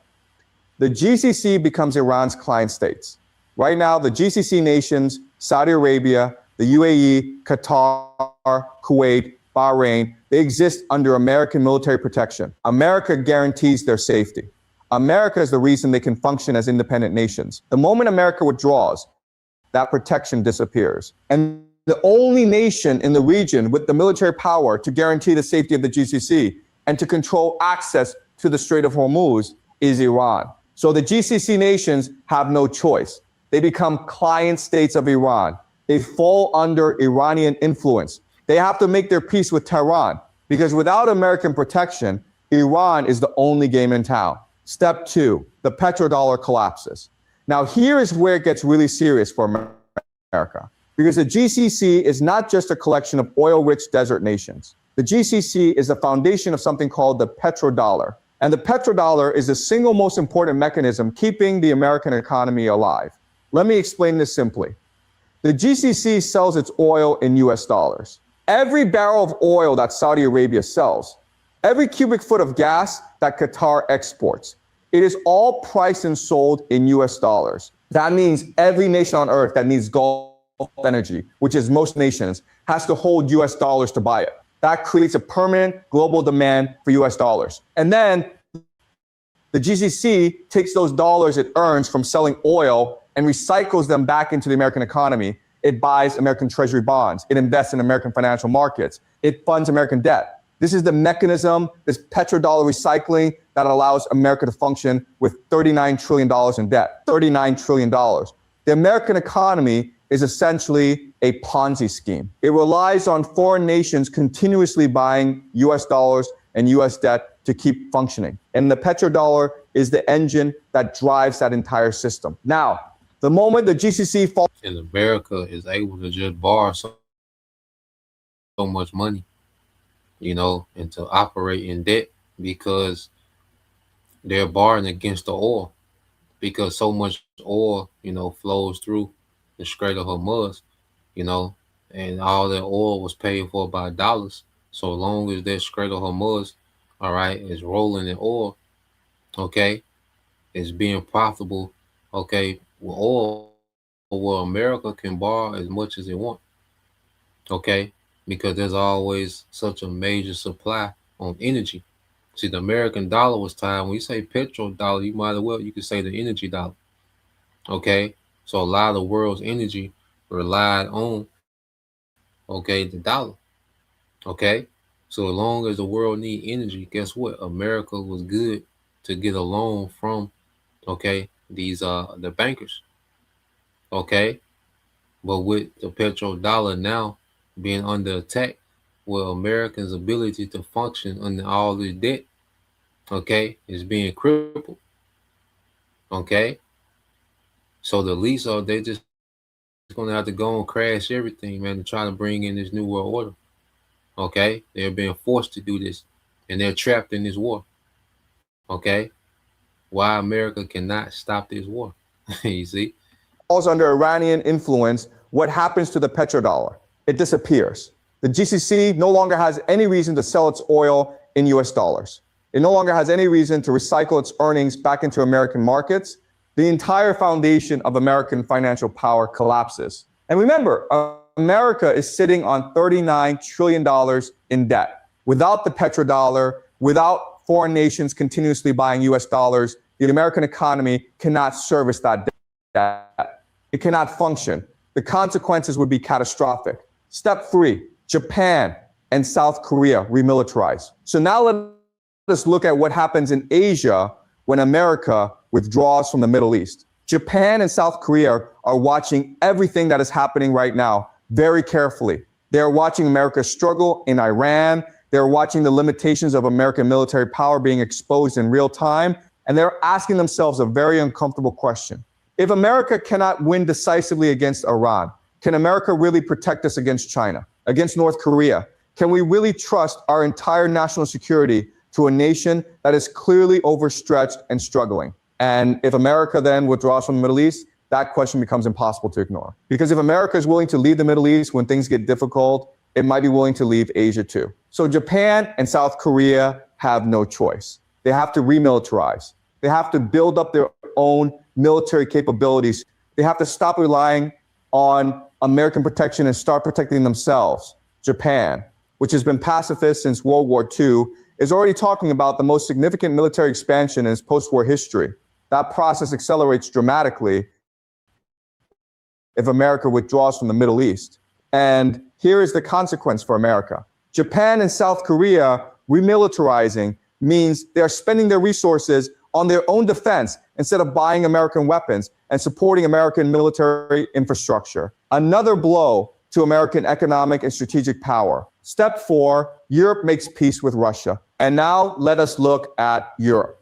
S1: the GCC becomes Iran's client states. Right now, the GCC nations, Saudi Arabia, the UAE, Qatar, Kuwait, Bahrain, they exist under American military protection. America guarantees their safety. America is the reason they can function as independent nations. The moment America withdraws, that protection disappears. And the only nation in the region with the military power to guarantee the safety of the GCC and to control access to the Strait of Hormuz is Iran. So the GCC nations have no choice. They become client states of Iran. They fall under Iranian influence. They have to make their peace with Tehran because without American protection, Iran is the only game in town. Step 2, the petrodollar collapses. Now, here is where it gets really serious for America because the GCC is not just a collection of oil-rich desert nations. The GCC is the foundation of something called the petrodollar. And the petrodollar is the single most important mechanism keeping the American economy alive. Let me explain this simply. The GCC sells its oil in US dollars. Every barrel of oil that Saudi Arabia sells, every cubic foot of gas that Qatar exports, it is all priced and sold in US dollars. That means every nation on earth that needs Gulf energy, which is most nations, has to hold US dollars to buy it. That creates a permanent global demand for US dollars. And then the GCC takes those dollars it earns from selling oil and recycles them back into the American economy. It buys American treasury bonds. It invests in American financial markets. It funds American debt. This is the mechanism, this petrodollar recycling that allows America to function with $39 trillion in debt, $39 trillion. The American economy is essentially a Ponzi scheme. It relies on foreign nations continuously buying US dollars and US debt to keep functioning. And the petrodollar is the engine that drives that entire system. Now, the moment the GCC falls...
S3: And America is able to just borrow so much money, you know, and to operate in debt because they're borrowing against the oil because so much oil, you know, flows through the Strait of Hormuz, you know, and all that oil was paid for by dollars. So long as that Strait of Hormuz, all right, is rolling in oil, okay, is being profitable, okay, with oil, where America can borrow as much as they want, okay, because there's always such a major supply on energy. See, the American dollar was tied. When you say petrodollar, you might as well, you could say the energy dollar, okay? So a lot of the world's energy relied on, okay, the dollar, okay? So as long as the world need energy, guess what? America was good to get a loan from, okay, these the bankers, okay? But with the petrodollar now being under attack, well, Americans' ability to function under all this debt, okay, is being crippled, okay? So the least of they just going to have to go and crash everything, man, to try to bring in this new world order. Okay, they're being forced to do this, and they're trapped in this war. Okay, why America cannot stop this war? You see,
S1: falls under Iranian influence. What happens to the petrodollar? It disappears. The GCC no longer has any reason to sell its oil in US dollars. It no longer has any reason to recycle its earnings back into American markets. The entire foundation of American financial power collapses. And remember, America is sitting on $39 trillion in debt. Without the petrodollar, without foreign nations continuously buying US dollars, the American economy cannot service that debt. It cannot function. The consequences would be catastrophic. Step 3, Japan and South Korea remilitarize. So now let us look at what happens in Asia when America withdraws from the Middle East. Japan and South Korea are watching everything that is happening right now very carefully. They're watching America's struggle in Iran. They're watching the limitations of American military power being exposed in real time. And they're asking themselves a very uncomfortable question. If America cannot win decisively against Iran, can America really protect us against China, against North Korea? Can we really trust our entire national security to a nation that is clearly overstretched and struggling? And if America then withdraws from the Middle East, that question becomes impossible to ignore. Because if America is willing to leave the Middle East when things get difficult, it might be willing to leave Asia too. So Japan and South Korea have no choice. They have to remilitarize. They have to build up their own military capabilities. They have to stop relying on American protection and start protecting themselves. Japan, which has been pacifist since World War II, is already talking about the most significant military expansion in its post-war history. That process accelerates dramatically if America withdraws from the Middle East. And here is the consequence for America. Japan and South Korea remilitarizing means they are spending their resources on their own defense instead of buying American weapons and supporting American military infrastructure. Another blow to American economic and strategic power. Step 4, Europe makes peace with Russia. And now let us look at Europe.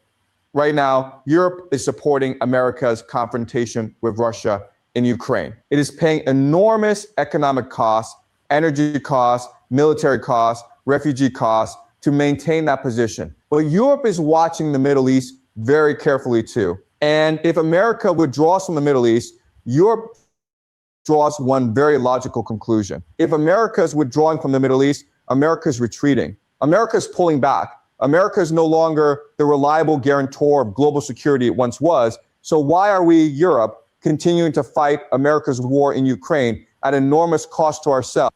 S1: Right now, Europe is supporting America's confrontation with Russia in Ukraine. It is paying enormous economic costs, energy costs, military costs, refugee costs to maintain that position. But Europe is watching the Middle East very carefully too. And if America withdraws from the Middle East, Europe draws one very logical conclusion. If America is withdrawing from the Middle East, America is retreating. America is pulling back. America is no longer the reliable guarantor of global security it once was. So why are we, Europe, continuing to fight America's war in Ukraine at enormous cost to ourselves?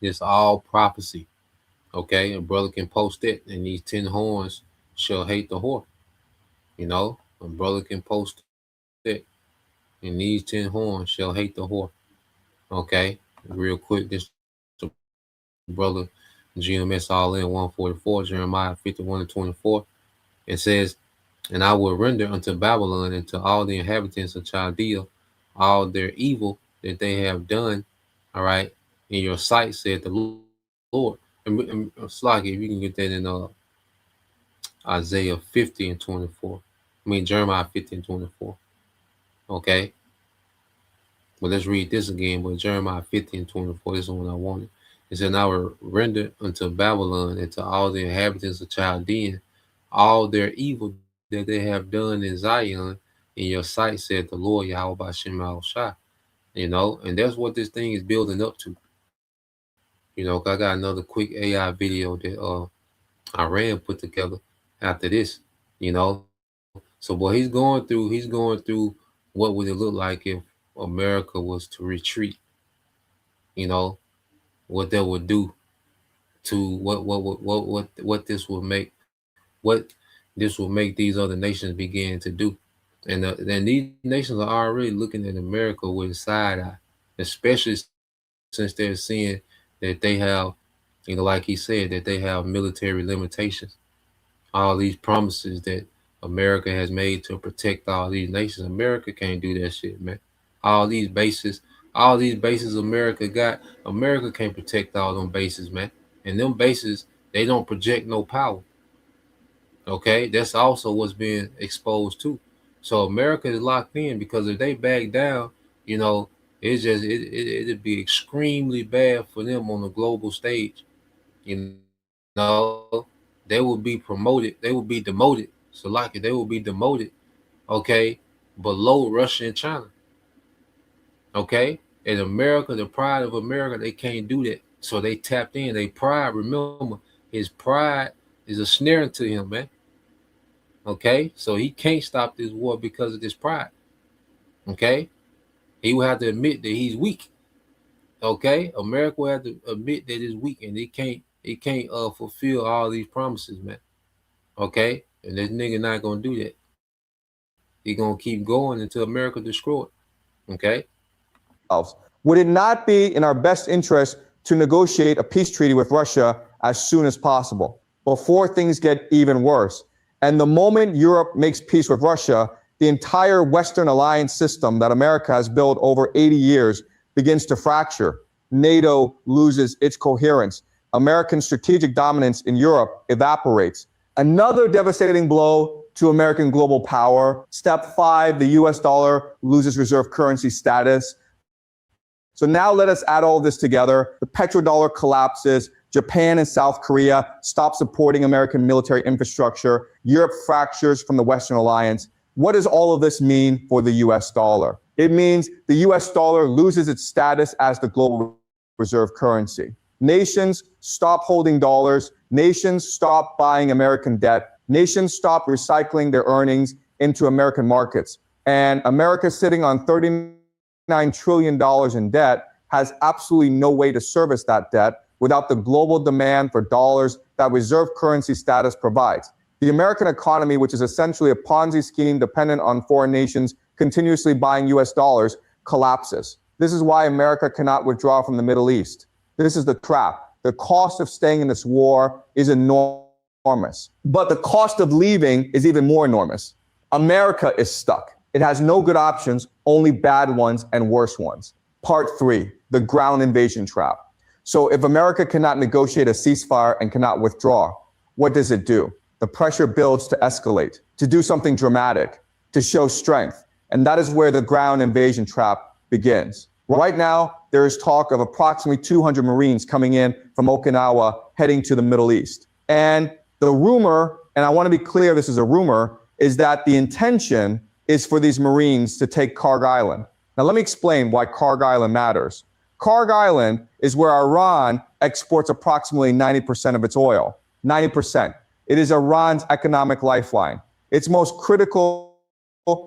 S3: It's all prophecy. Okay, a brother can post it, and these 10 horns shall hate the whore. You know, a brother can post it, and these 10 horns shall hate the whore. Okay, real quick, this brother GMS all in 144, Jeremiah 51:24. It says, and I will render unto Babylon and to all the inhabitants of Chaldea all their evil that they have done, all right, in your sight, said the Lord. And Sluggy, if you can get that in Isaiah 50:24. I mean, Jeremiah 50:24. Okay. Well, let's read this again. But Jeremiah 50:24, this is the one I wanted. It said, and I will render unto Babylon and to all the inhabitants of Chaldean all their evil that they have done in Zion in your sight, said the Lord, Yahweh B'Shem Al-Shai. You know, and that's what this thing is building up to. You know, I got another quick AI video that Iran put together after this, you know. So what he's going through what would it look like if America was to retreat, you know, what that would do to what this will make these other nations begin to do. And then these nations are already looking at America with a side eye, especially since they're seeing that they have, you know, like he said, that they have military limitations. All these promises that America has made to protect all these nations. America can't do that shit, man. All these bases America got, America can't protect all them bases, man. And them bases, they don't project no power. Okay, that's also what's being exposed too. So America is locked in because if they back down, you know, it'd be extremely bad for them on the global stage. You know, they will be promoted, they will be demoted. So like they will be demoted, okay, below Russia and China. Okay, and America, the pride of America, they can't do that. So they tapped in. They pride, remember, his pride is a snare to him, man. Okay, so he can't stop this war because of this pride. Okay, he will have to admit that he's weak. Okay, America will have to admit that it's weak, and it can't fulfill all these promises, man. Okay, and this nigga not gonna do that. He gonna keep going until America destroyed. Okay.
S1: Would it not be in our best interest to negotiate a peace treaty with Russia as soon as possible before things get even worse? And the moment Europe makes peace with Russia, the entire Western alliance system that America has built over 80 years begins to fracture. NATO loses its coherence. American strategic dominance in Europe evaporates. Another devastating blow to American global power. Step 5, the US dollar loses reserve currency status. So now let us add all this together. The petrodollar collapses. Japan and South Korea stop supporting American military infrastructure. Europe fractures from the Western alliance. What does all of this mean for the US dollar? It means the US dollar loses its status as the global reserve currency. Nations stop holding dollars. Nations stop buying American debt. Nations stop recycling their earnings into American markets. And America sitting on $39 trillion in debt has absolutely no way to service that debt without the global demand for dollars that reserve currency status provides. The American economy, which is essentially a Ponzi scheme dependent on foreign nations continuously buying US dollars, collapses. This is why America cannot withdraw from the Middle East. This is the trap. The cost of staying in this war is enormous, but the cost of leaving is even more enormous. America is stuck. It has no good options, only bad ones and worse ones. Part 3, the ground invasion trap. So if America cannot negotiate a ceasefire and cannot withdraw, what does it do? The pressure builds to escalate, to do something dramatic, to show strength. And that is where the ground invasion trap begins. Right now, there is talk of approximately 200 Marines coming in from Okinawa heading to the Middle East. And the rumor, and I want to be clear, this is a rumor, is that the intention is for these Marines to take Kharg Island. Now, let me explain why Kharg Island matters. Kharg Island is where Iran exports approximately 90% of its oil. 90%. It is Iran's economic lifeline. Its most critical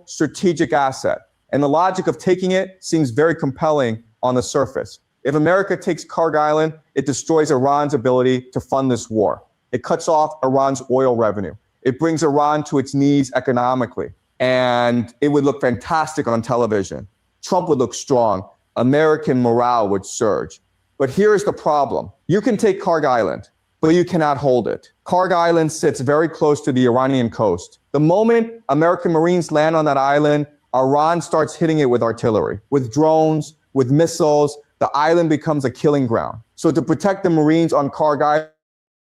S1: strategic asset. And the logic of taking it seems very compelling on the surface. If America takes Kharg Island, it destroys Iran's ability to fund this war. It cuts off Iran's oil revenue. It brings Iran to its knees economically. And it would look fantastic on television. Trump would look strong. American morale would surge. But here's the problem. You can take Kharg Island, but you cannot hold it. Kharg Island sits very close to the Iranian coast. The moment American Marines land on that island, Iran starts hitting it with artillery, with drones, with missiles. The island becomes a killing ground. So to protect the Marines on Kharg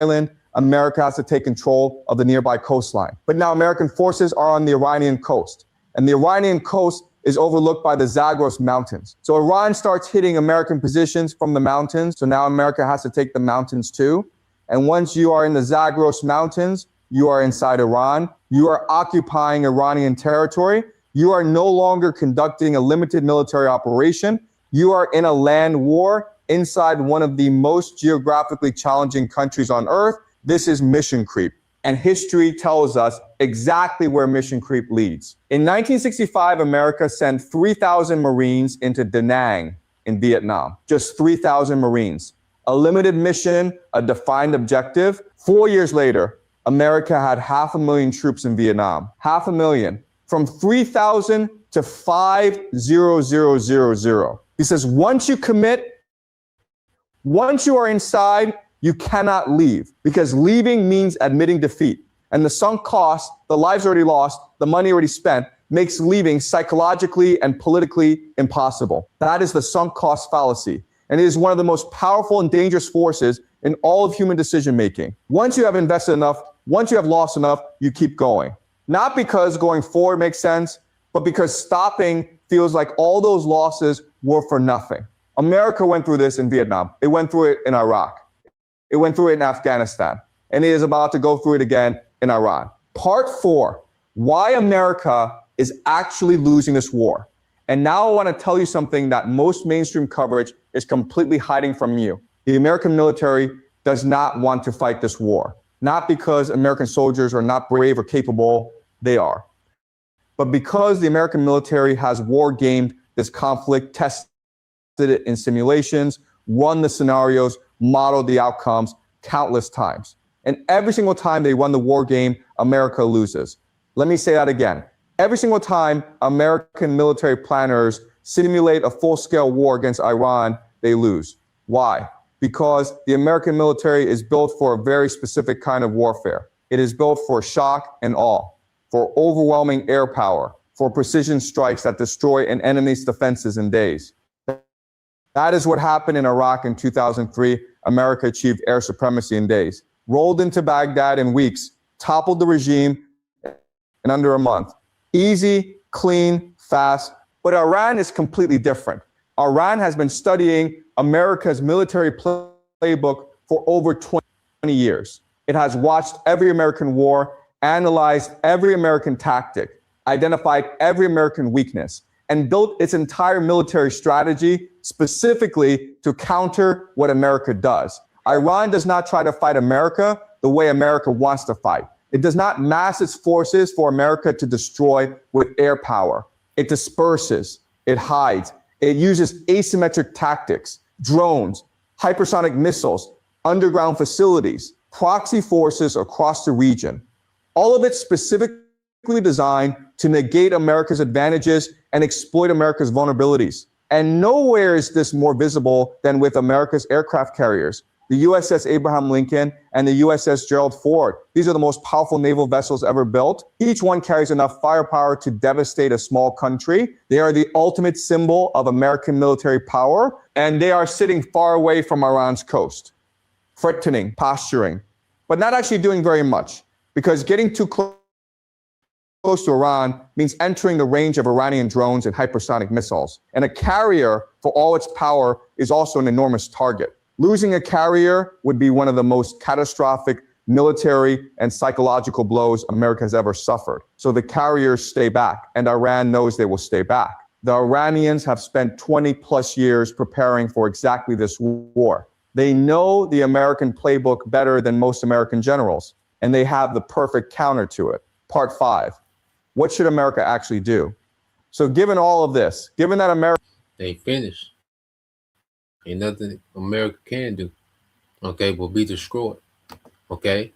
S1: Island, America has to take control of the nearby coastline. But now American forces are on the Iranian coast, and the Iranian coast is overlooked by the Zagros Mountains. So Iran starts hitting American positions from the mountains. So now America has to take the mountains too. And once you are in the Zagros Mountains, you are inside Iran. You are occupying Iranian territory. You are no longer conducting a limited military operation. You are in a land war inside one of the most geographically challenging countries on earth. This is mission creep. And history tells us exactly where mission creep leads. In 1965, America sent 3,000 Marines into Da Nang in Vietnam. Just 3,000 Marines. A limited mission, a defined objective. 4 years later, America had 500,000 troops in Vietnam. 500,000. From 3,000 to 5,000. He says, once you commit, once you are inside, you cannot leave, because leaving means admitting defeat. And the sunk cost, the lives already lost, the money already spent, makes leaving psychologically and politically impossible. That is the sunk cost fallacy. And it is one of the most powerful and dangerous forces in all of human decision making. Once you have invested enough, once you have lost enough, you keep going. Not because going forward makes sense, but because stopping feels like all those losses were for nothing. America went through this in Vietnam. It went through it in Iraq. It went through it in Afghanistan. And it is about to go through it again in Iran. Part 4, why America is actually losing this war. And now I want to tell you something that most mainstream coverage is completely hiding from you. The American military does not want to fight this war. Not because American soldiers are not brave or capable, they are. But because the American military has war gamed this conflict, tested it in simulations, run the scenarios, modeled the outcomes countless times. And every single time they run the war game, America loses. Let me say that again. Every single time American military planners simulate a full-scale war against Iran, they lose. Why? Because the American military is built for a very specific kind of warfare. It is built for shock and awe, for overwhelming air power, for precision strikes that destroy an enemy's defenses in days. That is what happened in Iraq in 2003. America achieved air supremacy in days, rolled into Baghdad in weeks, toppled the regime in under a month. Easy, clean, fast. But Iran is completely different. Iran has been studying America's military playbook for over 20 years. It has watched every American war, analyzed every American tactic, identified every American weakness, and built its entire military strategy specifically to counter what America does. Iran does not try to fight America the way America wants to fight. It does not mass its forces for America to destroy with air power. It disperses, it hides, it uses asymmetric tactics, drones, hypersonic missiles, underground facilities, proxy forces across the region. All of it specifically designed to negate America's advantages and exploit America's vulnerabilities. And nowhere is this more visible than with America's aircraft carriers, the USS Abraham Lincoln and the USS Gerald Ford. These are the most powerful naval vessels ever built. Each one carries enough firepower to devastate a small country. They are the ultimate symbol of American military power, and they are sitting far away from Iran's coast, threatening, posturing, but not actually doing very much, because getting too close to Iran means entering the range of Iranian drones and hypersonic missiles. And a carrier, for all its power, is also an enormous target. Losing a carrier would be one of the most catastrophic military and psychological blows America has ever suffered. So the carriers stay back, and Iran knows they will stay back. The Iranians have spent 20 plus years preparing for exactly this war. They know the American playbook better than most American generals, and they have the perfect counter to it. Part 5. What should America actually do? So given all of this, given that America...
S3: They finished. Ain't nothing America can do, okay, but be destroyed, okay?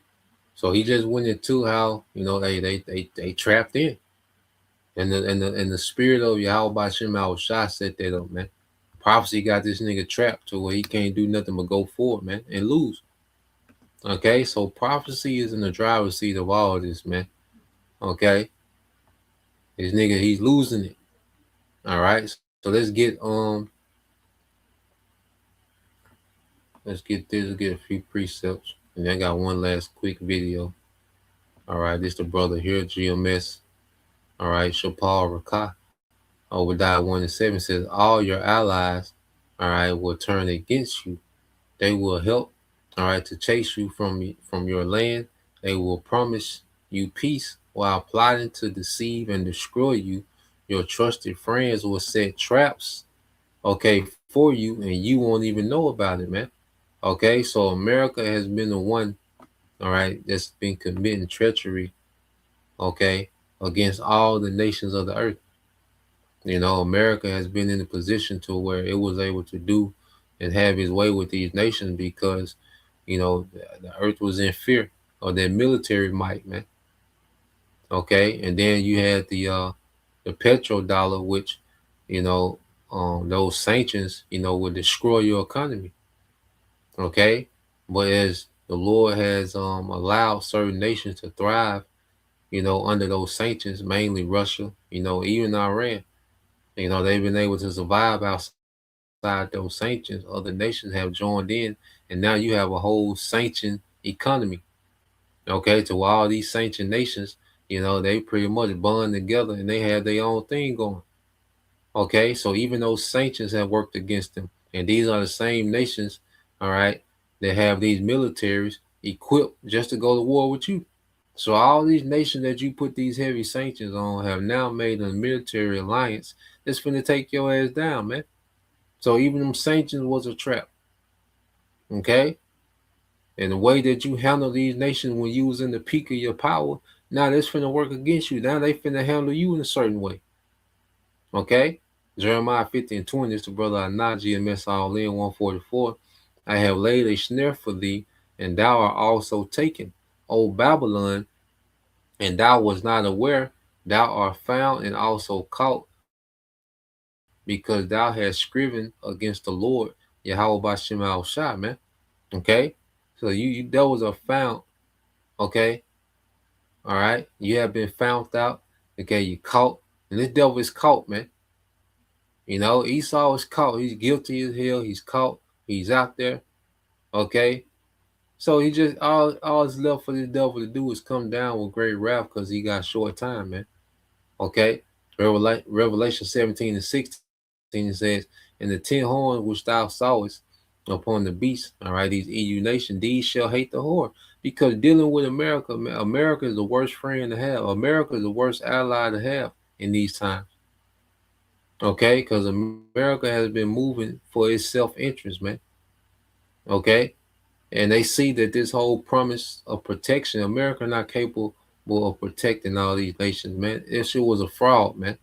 S3: So he just went into how, you know, they trapped in. And the spirit of Yahweh Bashim Al-Shah set that up, man. Prophecy got this nigga trapped to where he can't do nothing but go forward, man, and lose. Okay, so prophecy is in the driver's seat of all of this, man. Okay? This nigga, he's losing it. All right. So let's get let's get a few precepts. And then I got one last quick video. All right, this the brother here, GMS. All right, Shapal Rakah. Obadiah 1:7 says, all your allies, all right, will turn against you. They will help, all right, to chase you from your land. They will promise you peace while plotting to deceive and destroy you. Your trusted friends will set traps, okay, for you, and you won't even know about it, man. Okay, so America has been the one, all right, that's been committing treachery, okay, against all the nations of the earth. You know, America has been in a position to where it was able to do and have its way with these nations because, you know, the earth was in fear of their military might, man. Okay, and then you had the petrodollar, which, you know, those sanctions, you know, would destroy your economy. Okay, but as the Lord has allowed certain nations to thrive, you know, under those sanctions, mainly Russia, you know, even Iran, you know, they've been able to survive outside those sanctions. Other nations have joined in, and now you have a whole sanctioned economy. Okay, to all these sanctioned nations, you know, they pretty much bond together and they have their own thing going. Okay, so even those sanctions have worked against them. And these are the same nations, all right, that have these militaries equipped just to go to war with you. So all these nations that you put these heavy sanctions on have now made a military alliance that's finna take your ass down, man. So even them sanctions was a trap. Okay? And the way that you handle these nations when you was in the peak of your power, now that's finna work against you. Now they finna handle you in a certain way. Okay? Jeremiah 50:20 is the brother Anaji and Mess all in 144. I have laid a snare for thee, and thou art also taken, O Babylon, and thou was not aware, thou art found and also caught, because thou hast striven against the Lord, Yahweh Bashim Al-Shah, man. Okay? So you devils are found, okay? All right? You have been found out, okay? You caught, and this devil is caught, man. You know, Esau is caught. He's guilty as hell. He's caught. He's out there, okay? So he just, all is left for this devil to do is come down with great wrath because he got short time, man. Okay? Revelation 17:16 says, and the 10 horns which thou sawest upon the beast, all right, these EU nations, these shall hate the whore. Because dealing with America, America is the worst friend to have. America is the worst ally to have in these times. Okay? Because America has been moving for its self-interest, man. Okay? And they see that this whole promise of protection, America not capable of protecting all these nations, man. This shit was a fraud, man.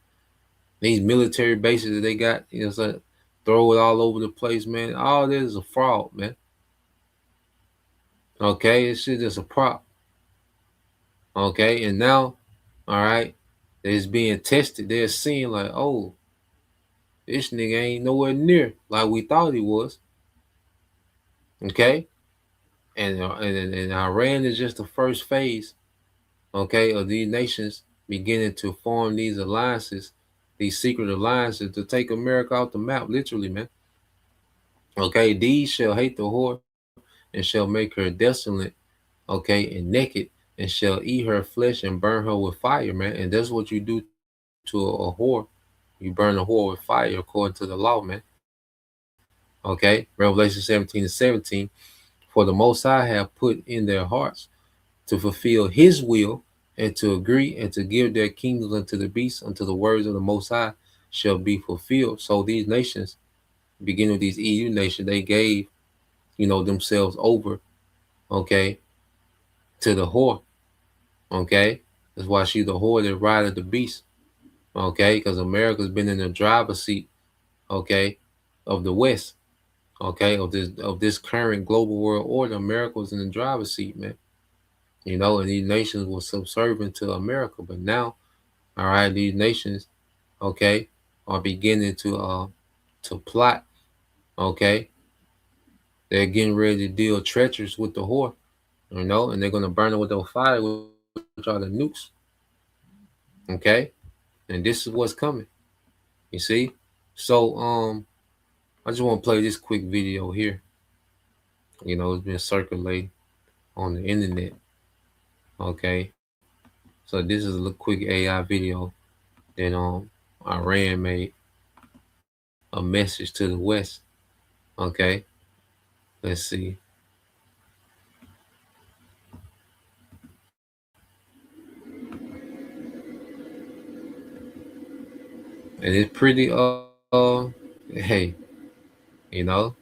S3: These military bases that they got, you know, so throw it all over the place, man. All this is a fraud, man. Okay, this shit is a prop. Okay, and now, all right, it's being tested. They're seeing like, oh, this nigga ain't nowhere near like we thought he was. Okay, and Iran is just the first phase, okay, of these nations beginning to form these alliances, these secret alliances to take America off the map, literally, man. Okay, these shall hate the whore and shall make her desolate, okay, and naked, and shall eat her flesh and burn her with fire, man. And that's what you do to a whore. You burn a whore with fire according to the law, man. Okay, Revelation 17:17. For the Most High have put in their hearts to fulfill his will and to agree and to give their kingdoms unto the beast, until the words of the Most High shall be fulfilled. So these nations, beginning with these EU nations, they gave, you know, themselves over, okay, to the whore. Okay, that's why she's the whore that rideth the beast. Okay, because America's been in the driver's seat, okay, of the West, okay, of this current global world order. America was in the driver's seat, man. You know, and these nations were subservient to America. But now, all right, these nations, okay, are beginning to plot. Okay, they're getting ready to deal treacherous with the whore, you know, and they're gonna burn it with the fire, which are the nukes. Okay, and this is what's coming. You see, so I just want to play this quick video here. You know, it's been circulating on the internet. Okay, so this is a quick AI video that Iran made a message to the West. Okay, let's see. And it's pretty hey, you know,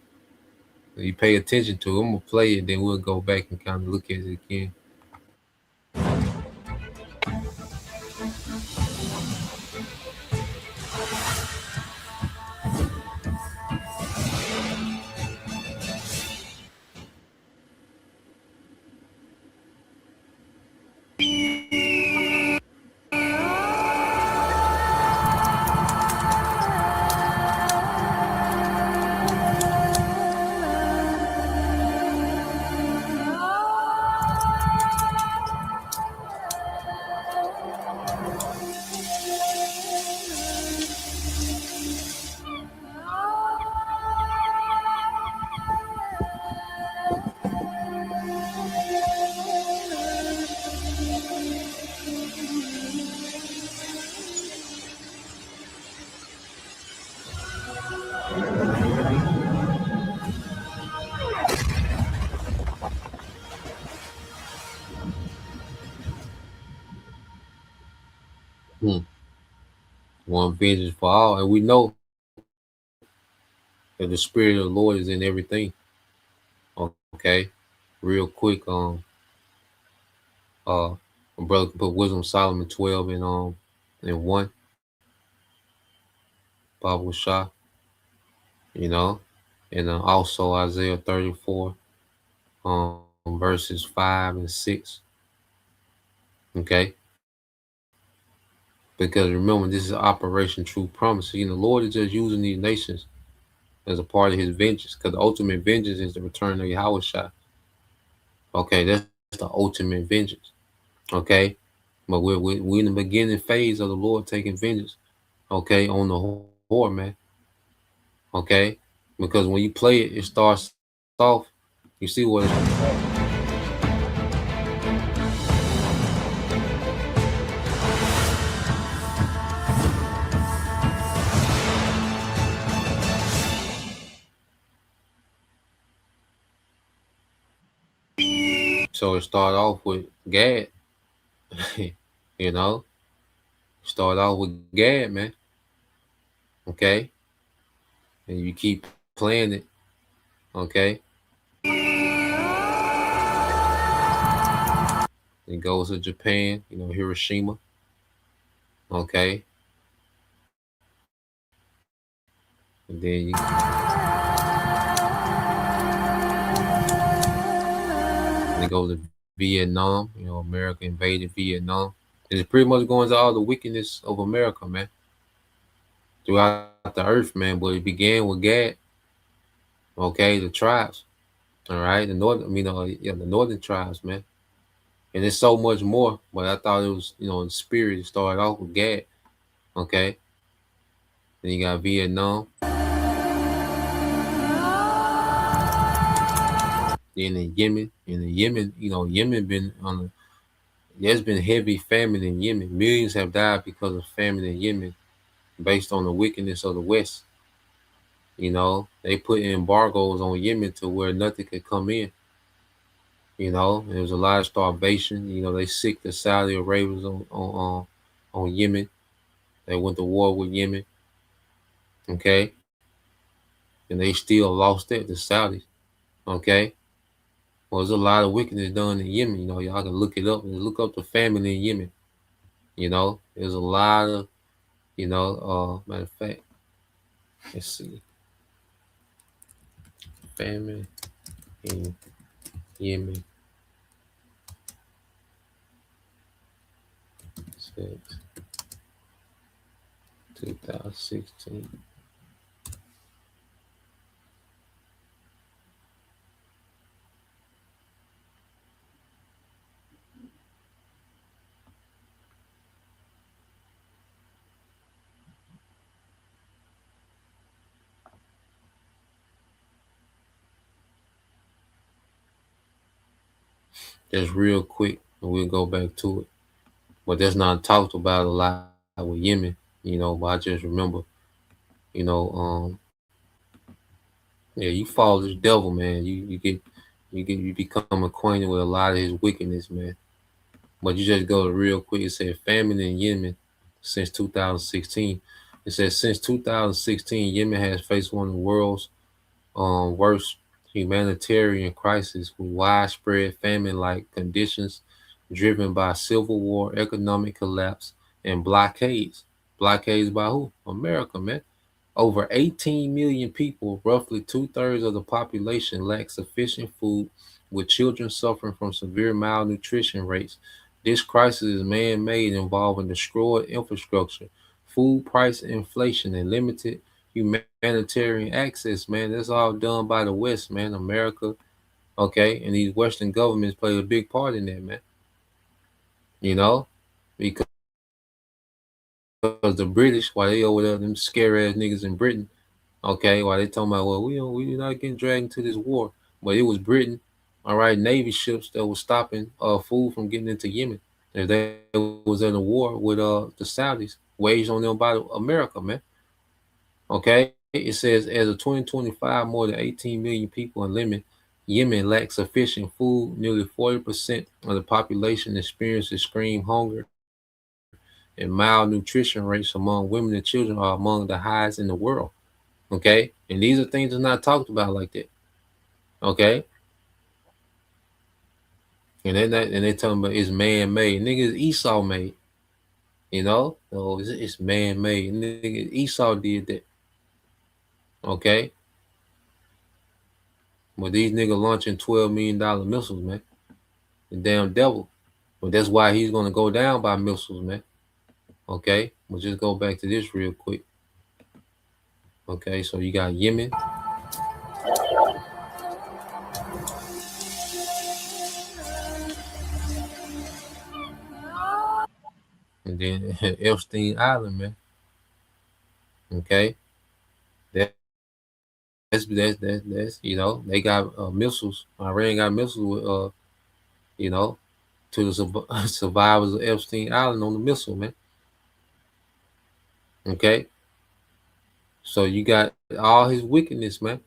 S3: you pay attention to it. I'm gonna play it, then we'll go back and kind of look at it again. One vengeance for all, and we know that the spirit of the Lord is in everything. Okay, real quick, a brother can put Wisdom Solomon 12 and 1. Bible Shah, you know, and also Isaiah 34, verses 5 and 6. Okay. Because remember, this is Operation True Promise. You know, the Lord is just using these nations as a part of his vengeance, because the ultimate vengeance is the return of Yahweh Shah. Okay, that's the ultimate vengeance. Okay, but we're in the beginning phase of the Lord taking vengeance. Okay, on the whore, man. Okay, because when you play it, it starts off. You see what it's. So it started off with Gad, you know, start off with Gad, man. Okay, and you keep playing it. Okay, It goes to Japan, Hiroshima. Okay. And then it goes to Vietnam. America invaded Vietnam. And it's pretty much going to all the wickedness of America, man. Throughout the earth, man. But it began with Gad. Okay, the tribes. All right, the northern tribes, man. And there's so much more, but I thought it was, in spirit. It started off with Gad. Okay. Then you got Vietnam. Then in Yemen. Yemen been there's been heavy famine in Yemen. Millions have died because of famine in Yemen based on the wickedness of the West. They put embargoes on Yemen to where nothing could come in. There was a lot of starvation. They sicked the Saudi Arabians on Yemen. They went to war with Yemen. Okay. And they still lost that, the Saudis. Okay. Well, there's a lot of wickedness done in Yemen. Y'all can look it up and look up the famine in Yemen. There's a lot of, matter of fact, let's see. Famine in Yemen. 2016. Just real quick, and we'll go back to it. But that's not talked about a lot with Yemen, but I just remember, yeah, you follow this devil, man. You become acquainted with a lot of his wickedness, man. But you just go real quick. It said famine in Yemen since 2016. It says since 2016, Yemen has faced one of the world's worst humanitarian crisis with widespread famine-like conditions driven by civil war, economic collapse, and blockades. Blockades by who? America, man. Over 18 million people, roughly 2/3 of the population, lack sufficient food, with children suffering from severe malnutrition rates. This crisis is man-made, involving destroyed infrastructure, food price inflation, and limited humanitarian access, man. That's all done by the West, man. America, okay? And these Western governments play a big part in that, man. Because the British, while they over there, them scary ass niggas in Britain, okay, while they talking about, well, we're not getting dragged into this war. But it was Britain, all right, Navy ships that was stopping food from getting into Yemen. If they was in a war with the Saudis, waged on them by America, man. Okay, it says as of 2025, more than 18 million people in Yemen lack sufficient food. Nearly 40% of the population experiences extreme hunger, and malnutrition rates among women and children are among the highest in the world. Okay, and these are things that's not talked about like that. Okay, and they talking about it's man-made. Nigga, it's Esau made. So it's man-made. Nigga, Esau did that. Okay. But these niggas launching $12 million missiles, man. The damn devil. But that's why he's gonna go down by missiles, man. Okay. We'll just go back to this real quick. Okay, so you got Yemen. And then Epstein Island, man. Okay. That's they got missiles. Iran got missiles with to the survivors of Epstein Island on the missile, man. Okay. So you got all his wickedness, man.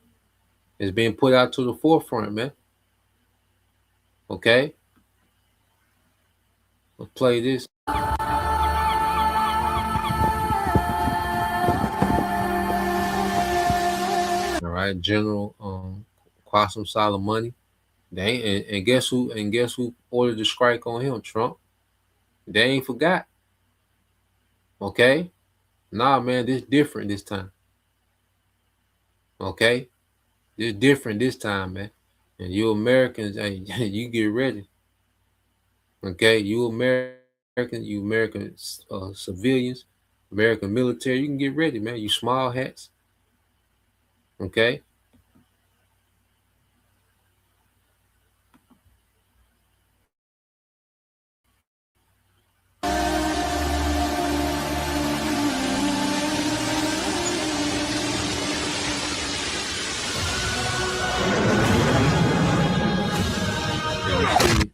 S3: It's being put out to the forefront, man. Okay. Let's play this. All right, General Qasem Soleimani, They and guess who? And guess who ordered the strike on him? Trump. They ain't forgot. Okay. Nah, man, this different this time. Okay, this different this time, man. And you Americans, hey, you get ready. Okay, you American civilians, American military, you can get ready, man. You small hats. Okay.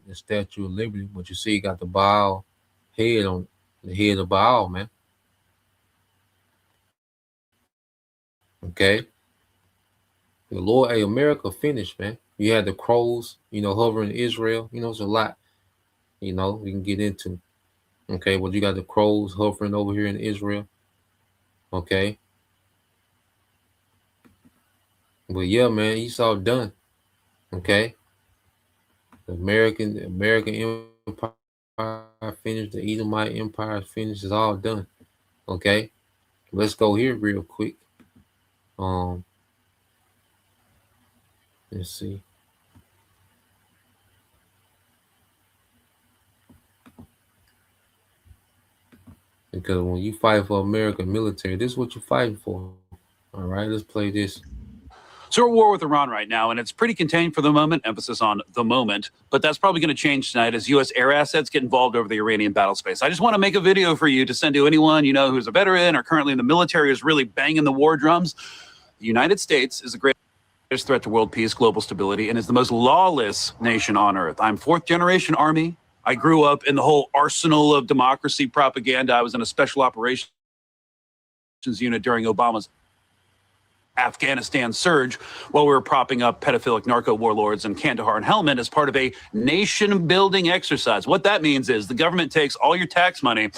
S3: The Statue of Liberty, but you see, you got the Baal head on the head of Baal, man. Okay. The Lord, hey, America finished, man. You had the crows, hovering Israel. It's a lot, we can get into. Okay, but you got the crows hovering over here in Israel. Okay. But yeah, man, Esau done. Okay. The American Empire finished, the Edomite Empire finished, it's all done. Okay. Let's go here real quick. Let's see. Because when you fight for American military, this is what you're fighting for. All right, let's play this.
S4: So we're at war with Iran right now, and it's pretty contained for the moment, emphasis on the moment. But that's probably going to change tonight as U.S. air assets get involved over the Iranian battle space. I just want to make a video for you to send to anyone who's a veteran or currently in the military who's really banging the war drums. The United States is the greatest threat to world peace, global stability, and is the most lawless nation on earth. I'm fourth-generation Army. I grew up in the whole arsenal of democracy propaganda. I was in a special operations unit during Obama's Afghanistan surge while we were propping up pedophilic narco warlords in Kandahar and Helmand as part of a nation building exercise. What that means is the government takes all your tax money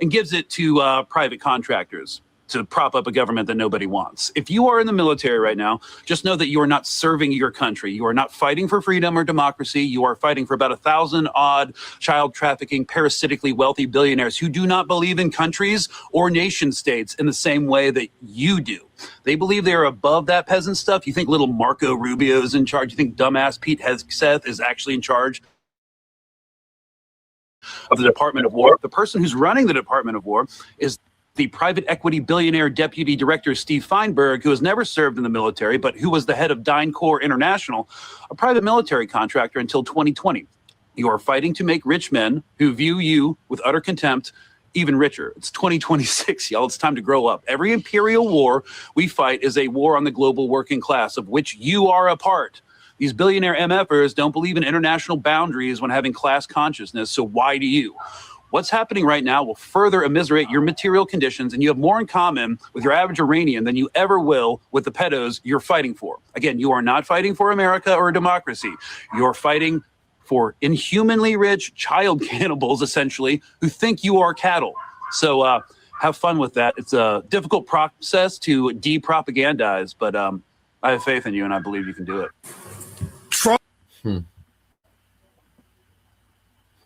S4: and gives it to private contractors to prop up a government that nobody wants. If you are in the military right now, just know that you are not serving your country. You are not fighting for freedom or democracy. You are fighting for about 1,000 odd child trafficking, parasitically wealthy billionaires who do not believe in countries or nation states in the same way that you do. They believe they are above that peasant stuff. You think little Marco Rubio is in charge. You think dumbass Pete Hegseth is actually in charge of the Department of War. The person who's running the Department of War is the private equity billionaire deputy director Steve Feinberg, who has never served in the military, but who was the head of DynCorp International, a private military contractor until 2020. You are fighting to make rich men who view you with utter contempt even richer. It's 2026, y'all. It's time to grow up. Every imperial war we fight is a war on the global working class, of which you are a part. These billionaire MFers don't believe in international boundaries when having class consciousness, so why do you? What's happening right now will further immiserate your material conditions, and you have more in common with your average Iranian than you ever will with the pedos you're fighting for. Again, you are not fighting for America or democracy. You're fighting for inhumanly rich child cannibals, essentially, who think you are cattle. So have fun with that. It's a difficult process to de-propagandize, but I have faith in you, and I believe you can do it.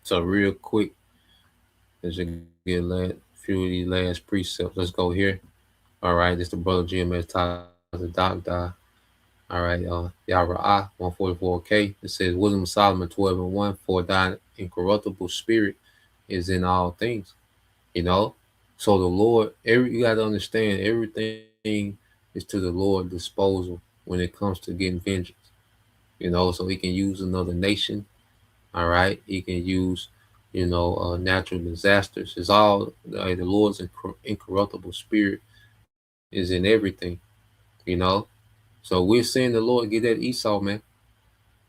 S3: So real quick, let's just get a few of these last precepts. Let's go here. All right, this is the brother GMS Tyler, the doctor. All right, Yahweh 144K. It says Wisdom of Solomon 12:1. For thine incorruptible spirit is in all things. So the Lord, you got to understand, everything is to the Lord's disposal when it comes to getting vengeance. So he can use another nation. All right, he can use natural disasters. It's all the Lord's incorruptible spirit is in everything. So we're seeing the Lord get at Esau, man.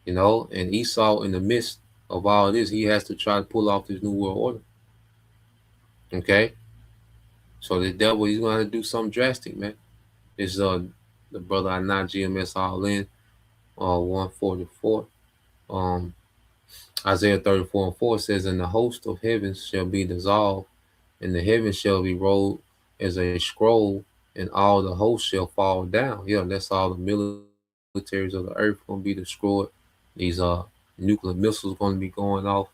S3: And Esau, in the midst of all this, he has to try to pull off this new world order. Okay. So the devil, he's going to do something drastic, man. This is the brother I not GMS all in 144. Isaiah 34:4 says, and the host of heavens shall be dissolved, and the heavens shall be rolled as a scroll, and all the hosts shall fall down. Yeah, that's all the militaries of the earth going to be destroyed. These nuclear missiles going to be going off.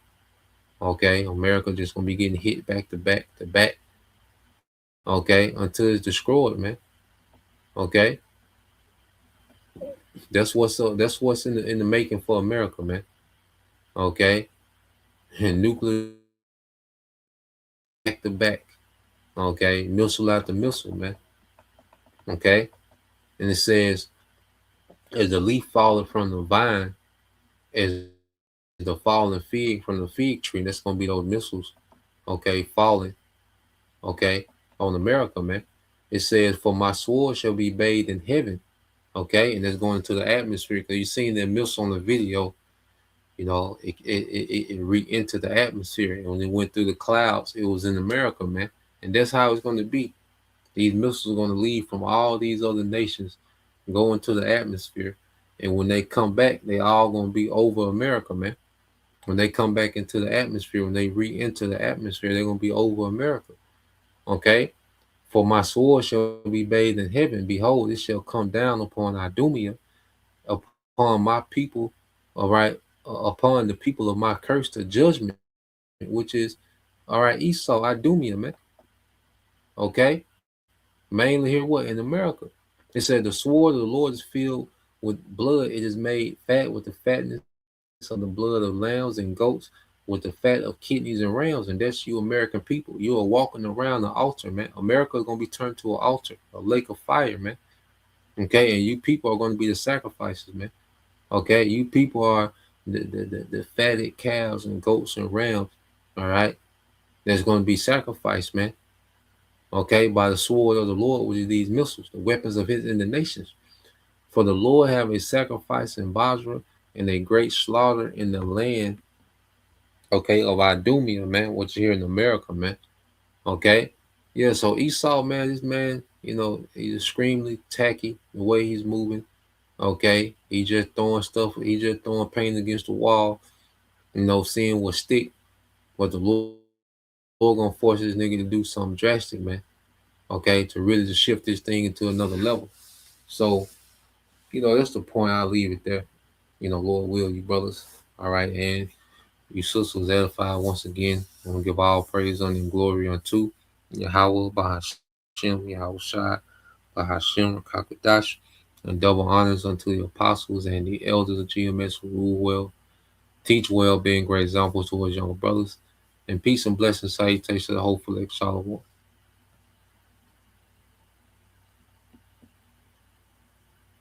S3: Okay, America just going to be getting hit back to back to back. Okay, until it's destroyed, man. Okay, that's what's up. That's what's in the making for America, man. Okay, and nuclear back to back. Okay, missile after missile, man. Okay, and it says, as the leaf falling from the vine, as the falling fig from the fig tree, that's gonna be those missiles. Okay, falling. Okay, on America, man. It says, for my sword shall be bathed in heaven. Okay, and it's going into the atmosphere, because you seen that missile on the video. You know, it re-entered the atmosphere, and when it went through the clouds, it was in America, man. And that's how it's going to be. These missiles are going to leave from all these other nations, go into the atmosphere, and when they come back, they all going to be over America, man. When they come back into the atmosphere, when they re-enter the atmosphere, they're going to be over America. Okay? For my sword shall be bathed in heaven. Behold, it shall come down upon Idumea, upon my people, all right, upon the people of my curse to judgment, which is, all right, Esau, Idumea, man. Okay? Mainly here, what? In America. It said, the sword of the Lord is filled with blood. It is made fat with the fatness of the blood of lambs and goats, with the fat of kidneys and rams. And that's you American people. You are walking around the altar, man. America is going to be turned to an altar, a lake of fire, man. Okay? And you people are going to be the sacrifices, man. Okay? You people are the fatted cows and goats and rams, all right? That's going to be sacrificed, man. Okay, by the sword of the Lord, which is these missiles, the weapons of his nations. For the Lord have a sacrifice in Basra and a great slaughter in the land, okay, of Idumea, man, which is here in America, man. Okay, yeah, so Esau, man, this man, you know, he's extremely tacky, the way he's moving. Okay, he just throwing stuff, he just throwing paint against the wall, you know, seeing what stick, what the Lord gonna force this nigga to do something drastic, man. Okay, to really just shift this thing into another level. So, you know, that's the point. I'll leave it there. You know, Lord will, you brothers. All right, and you sisters edified once again. I'm gonna give all praise, honor, and glory unto Yahweh, Bahashem, Yahweh Shai, Bahashem, Kakadash, and double honors unto the apostles and the elders of GMS who rule well, teach well, being great examples towards younger brothers. And peace and blessings, salutations to the hopeful Shalom.